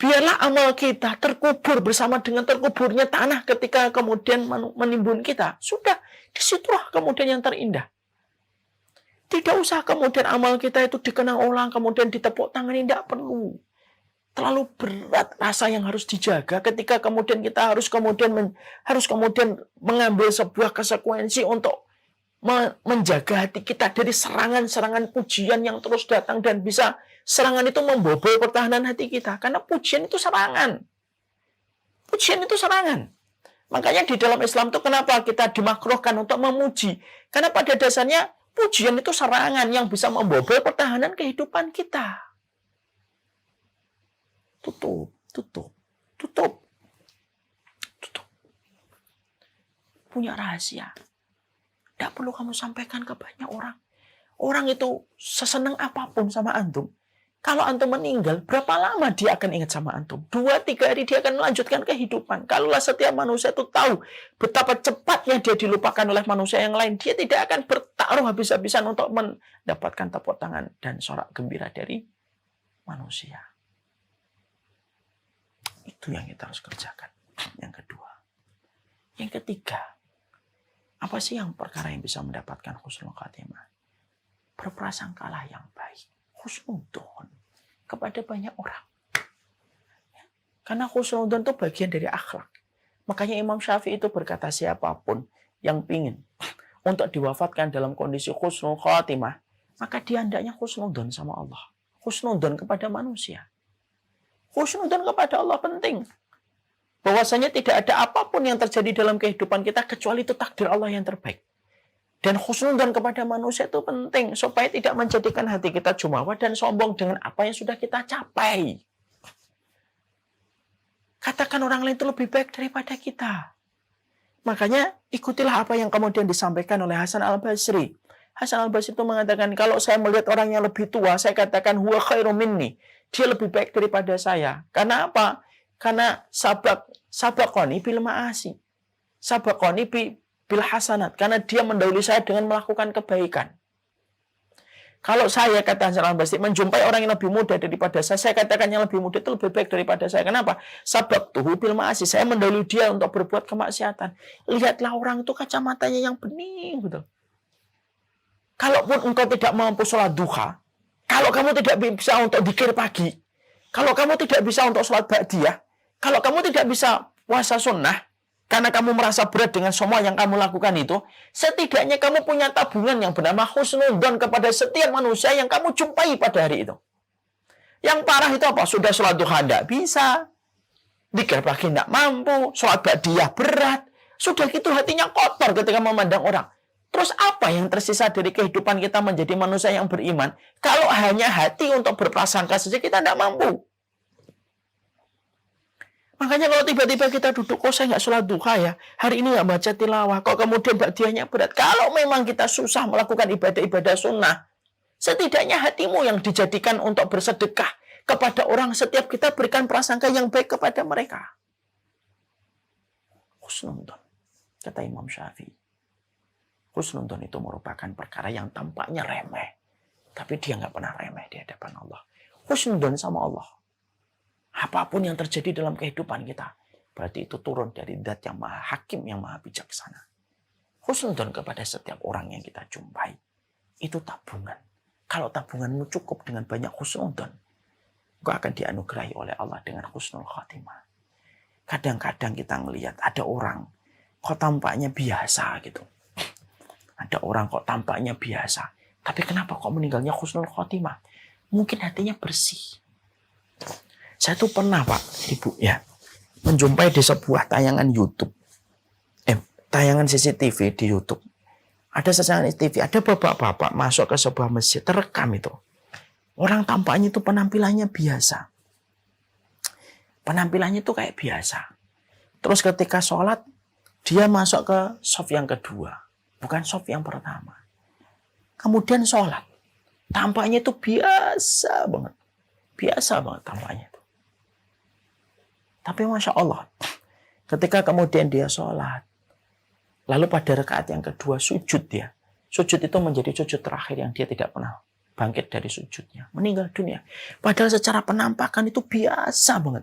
[SPEAKER 2] Biarlah amal kita terkubur bersama dengan terkuburnya tanah ketika kemudian menimbun kita. Sudah, disitulah kemudian yang terindah. Tidak usah kemudian amal kita itu dikenang orang, kemudian ditepuk tangan, tidak perlu. Terlalu berat rasa yang harus dijaga ketika kemudian kita harus kemudian mengambil sebuah konsekuensi untuk menjaga hati kita dari serangan-serangan pujian yang terus datang dan bisa serangan itu membobol pertahanan hati kita. Karena pujian itu serangan. Pujian itu serangan. Makanya di dalam Islam itu kenapa kita dimakruhkan untuk memuji? Karena pada dasarnya pujian itu serangan yang bisa membobol pertahanan kehidupan kita. Tutup. Punya rahasia. Tidak perlu kamu sampaikan ke banyak orang. Orang itu sesenang apapun sama antum. Kalau antum meninggal, berapa lama dia akan ingat sama antum? 2-3 hari dia akan melanjutkan kehidupan. Kalaulah setiap manusia itu tahu betapa cepatnya dia dilupakan oleh manusia yang lain, dia tidak akan bertaruh habis-habisan untuk mendapatkan tepuk tangan dan sorak gembira dari manusia. Itu yang kita harus kerjakan. Yang kedua. Yang ketiga, apa sih yang perkara yang bisa mendapatkan husnul khatimah? Berprasangkalah yang baik. Husnudzon kepada banyak orang. Karena husnudzon itu bagian dari akhlak. Makanya Imam Syafi'i itu berkata, siapapun yang ingin untuk diwafatkan dalam kondisi husnul khatimah, maka dia hendaknya husnudzon sama Allah. Husnudzon kepada manusia. Husnudzon kepada Allah penting. Bahwasanya tidak ada apapun yang terjadi dalam kehidupan kita kecuali itu takdir Allah yang terbaik. Dan husnudzon kepada manusia itu penting supaya tidak menjadikan hati kita jumawa dan sombong dengan apa yang sudah kita capai. Katakan orang lain itu lebih baik daripada kita. Makanya ikutilah apa yang kemudian disampaikan oleh Hasan Al-Basri. Hasan Al-Basri itu mengatakan, kalau saya melihat orang yang lebih tua, saya katakan huwa khairum minni. Dia lebih baik daripada saya. Karena apa? Karena sabaqoni bil ma'asi. Sabaqoni bil hasanat, karena dia mendahului saya dengan melakukan kebaikan. Kalau saya, kata Hasan Al-Basri, menjumpai orang yang lebih muda daripada saya katakan yang lebih muda itu lebih baik daripada saya. Kenapa? Sabaqtuhu bil ma'asi, saya mendahului dia untuk berbuat kemaksiatan. Lihatlah orang itu kacamatanya yang bening, betul. Kalaupun engkau tidak mampu sholat duha, kalau kamu tidak bisa untuk dzikir pagi, kalau kamu tidak bisa untuk sholat ba'diyah, kalau kamu tidak bisa puasa sunnah, karena kamu merasa berat dengan semua yang kamu lakukan itu, setidaknya kamu punya tabungan yang bernama husnudzon kepada setiap manusia yang kamu jumpai pada hari itu. Yang parah itu apa? Sudah sholat duha tidak bisa, dzikir pagi tidak mampu, sholat ba'diyah berat, sudah gitu hatinya kotor ketika memandang orang. Terus apa yang tersisa dari kehidupan kita menjadi manusia yang beriman? Kalau hanya hati untuk berprasangka saja kita tidak mampu. Makanya kalau tiba-tiba kita duduk, kok saya nggak sholat duha ya, hari ini nggak baca tilawah, kok kemudian ba'diyahnya berat. Kalau memang kita susah melakukan ibadah-ibadah sunnah, setidaknya hatimu yang dijadikan untuk bersedekah kepada orang, setiap kita berikan prasangka yang baik kepada mereka. Husnudzon, kata Imam Syafi'i. Husnudzon itu merupakan perkara yang tampaknya remeh, tapi dia nggak pernah remeh di hadapan Allah. Husnudzon sama Allah. Apapun yang terjadi dalam kehidupan kita, berarti itu turun dari zat yang maha hakim, yang maha bijaksana. Husnudzon kepada setiap orang yang kita jumpai, itu tabungan. Kalau tabunganmu cukup dengan banyak husnudzon, engkau akan dianugerahi oleh Allah dengan husnul khatimah. Kadang-kadang kita ngelihat ada orang kok tampaknya biasa gitu. Ada orang kok tampaknya biasa, tapi kenapa kok meninggalnya husnul khatimah? Mungkin hatinya bersih. Saya tuh pernah, Pak, Ibu, ya, menjumpai di sebuah tayangan YouTube. Tayangan CCTV di YouTube. Ada tayangan TV, ada bapak-bapak masuk ke sebuah masjid, terekam itu. Orang tampaknya itu penampilannya biasa. Penampilannya itu kayak biasa. Terus ketika sholat, dia masuk ke shaf yang kedua. Bukan shaf yang pertama. Kemudian sholat. Tampaknya itu biasa banget. Biasa banget tampaknya itu. Tapi Masya Allah, ketika kemudian dia sholat, lalu pada rakaat yang kedua sujud dia. Sujud itu menjadi sujud terakhir yang dia tidak pernah bangkit dari sujudnya. Meninggal dunia. Padahal secara penampakan itu biasa banget.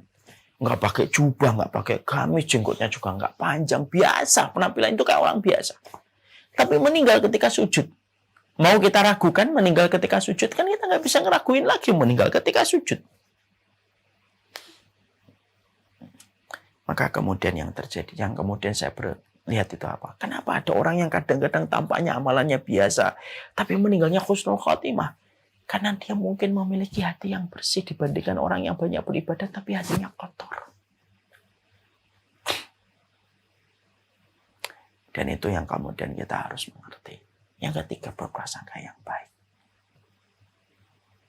[SPEAKER 2] Nggak pakai jubah, nggak pakai gamis, jenggotnya juga nggak panjang. Biasa, penampilan itu kayak orang biasa. Tapi meninggal ketika sujud. Mau kita ragukan meninggal ketika sujud? Kan kita nggak bisa ngeraguin lagi meninggal ketika sujud. Maka kemudian yang terjadi, yang kemudian saya lihat itu apa? Kenapa ada orang yang kadang-kadang tampaknya amalannya biasa, tapi meninggalnya husnul khatimah? Karena dia mungkin memiliki hati yang bersih dibandingkan orang yang banyak beribadah, tapi hatinya kotor. Dan itu yang kemudian kita harus mengerti. Yang ketiga, berprasangka yang baik.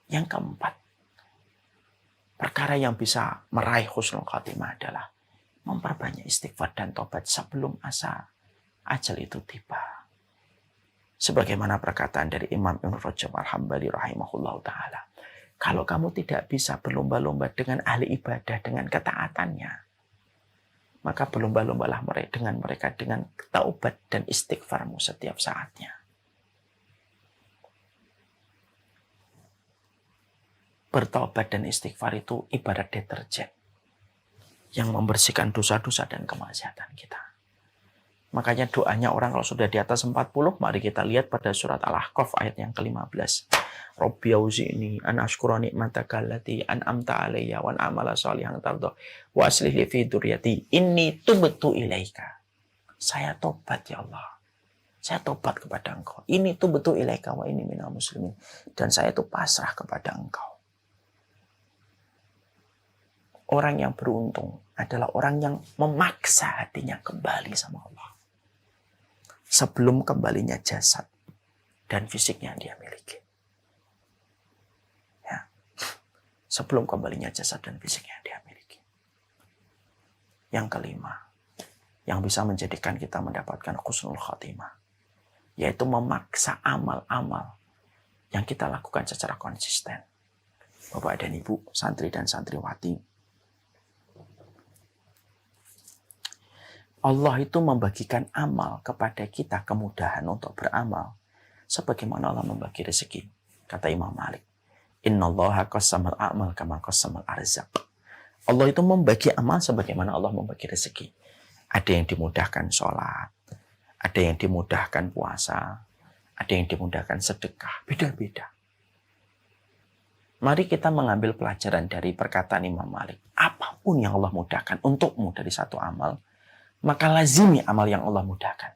[SPEAKER 2] Yang keempat, perkara yang bisa meraih husnul khatimah adalah memperbanyak istighfar dan tobat sebelum ajal itu tiba. Sebagaimana perkataan dari Imam Ibn Rajab Al-Hambali rahimahullah ta'ala. Kalau kamu tidak bisa berlomba-lomba dengan ahli ibadah, dengan ketaatannya, maka berlomba-lombalah dengan mereka dengan taubat dan istighfarmu setiap saatnya. Bertaubat dan istighfar itu ibarat deterjen yang membersihkan dosa-dosa dan kemaksiatan kita. Makanya doanya orang kalau sudah di atas 40, mari kita lihat pada surat Al-Ahqaf ayat yang ke-15. Rabbi auzi'ni an ashkura ni'mataka allati an'amta 'alayya wa a'mala shalihan tarda wa aslih li fi dzurriyyati inni tubtu ilaika. Saya tobat ya Allah. Saya tobat kepada Engkau. Ini tubtu ilaika wa inni minal muslimin. Dan saya itu pasrah kepada Engkau. Orang yang beruntung adalah orang yang memaksa hatinya kembali sama Allah. Sebelum kembalinya jasad dan fisiknya dia miliki. Ya. Sebelum kembalinya jasad dan fisiknya dia miliki. Yang kelima, yang bisa menjadikan kita mendapatkan husnul khatimah, yaitu memaksa amal-amal yang kita lakukan secara konsisten. Bapak dan Ibu, santri dan santriwati, Allah itu membagikan amal kepada kita, kemudahan untuk beramal sebagaimana Allah membagi rezeki. Kata Imam Malik, innallaha qassamal a'mal kama qassamal arzaq. Allah itu membagi amal sebagaimana Allah membagi rezeki. Ada yang dimudahkan sholat, ada yang dimudahkan puasa, ada yang dimudahkan sedekah, beda-beda. Mari kita mengambil pelajaran dari perkataan Imam Malik. Apapun yang Allah mudahkan untukmu dari satu amal, maka lazimi amal yang Allah mudahkan.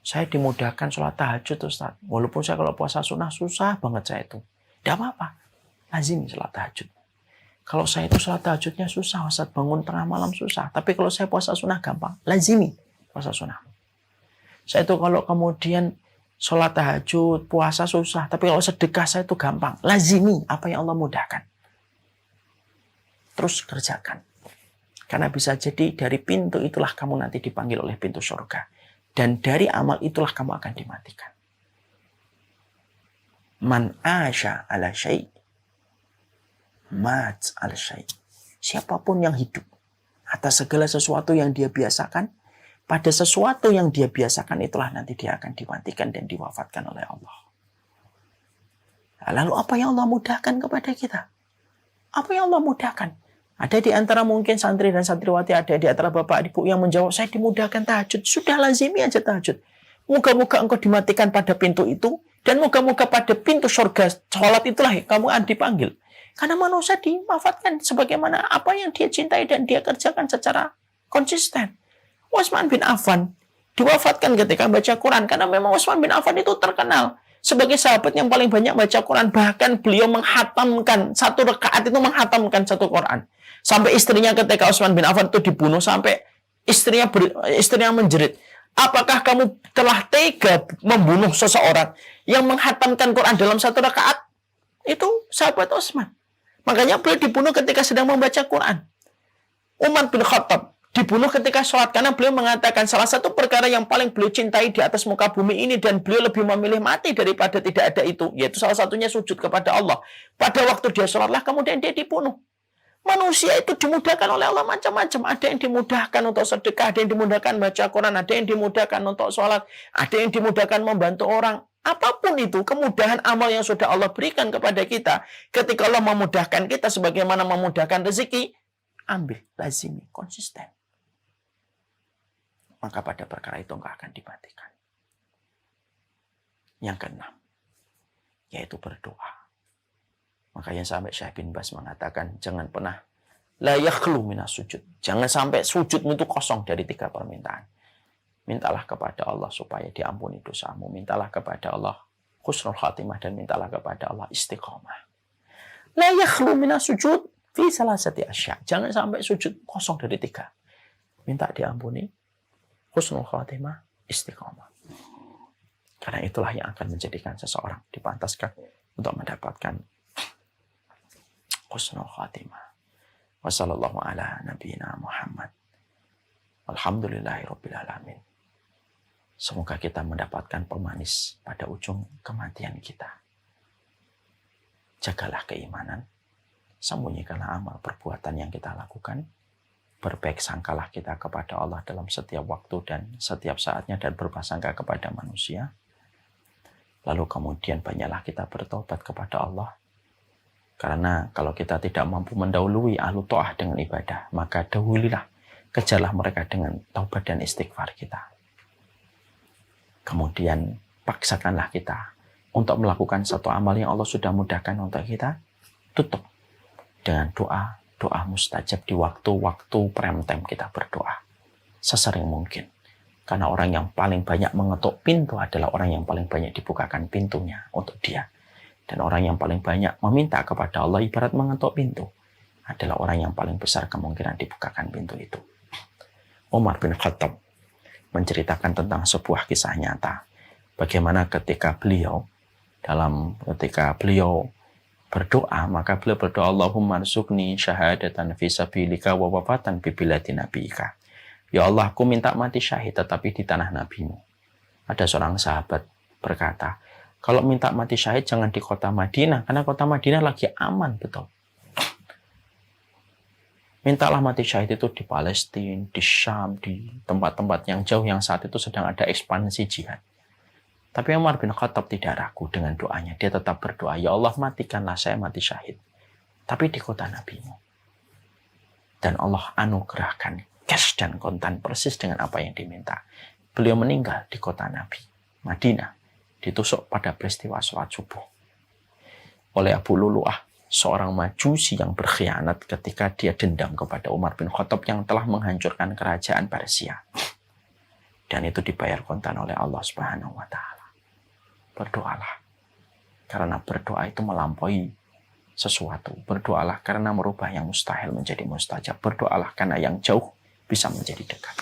[SPEAKER 2] Saya dimudahkan sholat tahajud, Ustaz. Walaupun saya kalau puasa sunnah susah banget saya itu. Tidak apa-apa. Lazimi sholat tahajud. Kalau saya itu sholat tahajudnya susah, Ustaz. Bangun tengah malam susah. Tapi kalau saya puasa sunnah gampang. Lazimi puasa sunnah. Saya itu kalau kemudian sholat tahajud, puasa susah. Tapi kalau sedekah saya itu gampang. Lazimi apa yang Allah mudahkan. Terus kerjakan. Karena bisa jadi dari pintu itulah kamu nanti dipanggil oleh pintu surga. Dan dari amal itulah kamu akan dimatikan. Man asya ala syai' mat ala syai'. Siapapun yang hidup atas segala sesuatu yang dia biasakan, pada sesuatu yang dia biasakan itulah nanti dia akan dimatikan dan diwafatkan oleh Allah. Lalu apa yang Allah mudahkan kepada kita? Apa yang Allah mudahkan? Ada di antara mungkin santri dan santriwati, ada di antara bapak ibu yang menjawab, saya dimudahkan tahajud. Sudah lazimi aja tahajud. Moga-moga engkau dimatikan pada pintu itu, dan moga-moga pada pintu surga sholat itulah kamu akan dipanggil. Karena manusia dimanfaatkan sebagaimana apa yang dia cintai dan dia kerjakan secara konsisten. Utsman bin Affan diwafatkan ketika baca Quran, karena memang Utsman bin Affan itu terkenal sebagai sahabat yang paling banyak baca Quran. Bahkan beliau menghatamkan satu rakaat itu menghatamkan satu Quran. Sampai istrinya ketika Utsman bin Affan itu dibunuh, sampai istrinya menjerit, apakah kamu telah tega membunuh seseorang yang menghatamkan Quran dalam satu rakaat? Itu sahabat Utsman. Makanya beliau dibunuh ketika sedang membaca Quran. Umar bin Khattab dibunuh ketika sholat, karena beliau mengatakan salah satu perkara yang paling beliau cintai di atas muka bumi ini, dan beliau lebih memilih mati daripada tidak ada itu, yaitu salah satunya sujud kepada Allah. Pada waktu dia sholatlah kemudian dia dibunuh. Manusia itu dimudahkan oleh Allah macam-macam. Ada yang dimudahkan untuk sedekah, ada yang dimudahkan baca Quran, ada yang dimudahkan untuk sholat, ada yang dimudahkan membantu orang. Apapun itu, kemudahan amal yang sudah Allah berikan kepada kita, ketika Allah memudahkan kita sebagaimana memudahkan rezeki, ambil, lazimi, konsisten. Maka pada perkara itu enggak akan dimatikan. Yang keenam, yaitu berdoa. Makanya sampai Syekh bin Bas mengatakan, jangan pernah la yakhlu minas sujud. Jangan sampai sujudmu itu kosong dari 3 permintaan. Mintalah kepada Allah supaya diampuni dosamu. Mintalah kepada Allah husnul khatimah, dan mintalah kepada Allah istiqomah. La yakhlu minas sujud fi salasati asya. Jangan sampai sujud kosong dari 3. Minta diampuni, husnul khatimah, istiqomah. Karena itulah yang akan menjadikan seseorang dipantaskan untuk mendapatkan husnul khatimah. Wassallallahu ala nabiyina Muhammad. Alhamdulillahirabbil alamin. Semoga kita mendapatkan pemanis pada ujung kematian kita. jagalah keimanan, sembunyikanlah amal perbuatan yang kita lakukan, berbaik sangkalah kita kepada Allah dalam setiap waktu dan setiap saatnya, dan berprasangka kepada manusia. Lalu kemudian banyaklah kita bertobat kepada Allah. Karena kalau kita tidak mampu mendahului ahlu ta'ah dengan ibadah, maka dahulilah, kejarlah mereka dengan taubat dan istighfar kita. Kemudian paksakanlah kita untuk melakukan satu amal yang Allah sudah mudahkan untuk kita, tutup dengan doa mustajab di waktu-waktu prime time. Kita berdoa sesering mungkin, karena orang yang paling banyak mengetuk pintu adalah orang yang paling banyak dibukakan pintunya untuk dia, dan orang yang paling banyak meminta kepada Allah ibarat mengetuk pintu adalah orang yang paling besar kemungkinan dibukakan pintu itu. Umar bin Khattab menceritakan tentang sebuah kisah nyata, bagaimana ketika beliau berdoa, maka beliau berdoa, Allahumma arzuqni syahadatan fi sabilika wa wafatan fi biladi nabiyika. Ya Allah, aku minta mati syahid tetapi di tanah nabimu. Ada seorang sahabat berkata, kalau minta mati syahid jangan di kota Madinah, karena kota Madinah lagi aman, betul. Mintalah mati syahid itu di Palestina, di Syam, di tempat-tempat yang jauh yang saat itu sedang ada ekspansi jihad. Tapi Umar bin Khattab tidak ragu dengan doanya. Dia tetap berdoa, ya Allah, matikanlah saya mati syahid, tapi di kota nabimu. Dan Allah anugerahkan cash dan kontan persis dengan apa yang diminta. Beliau meninggal di kota Nabi, Madinah, ditusuk pada peristiwa sholat subuh oleh Abu Lulu'ah, seorang majusi yang berkhianat ketika dia dendam kepada Umar bin Khattab yang telah menghancurkan kerajaan Persia. Dan itu dibayar kontan oleh Allah Subhanahu wa Ta'ala. Berdoalah, karena berdoa itu melampaui sesuatu. Berdoalah karena merubah yang mustahil menjadi mustajab. Berdoalah karena yang jauh bisa menjadi dekat.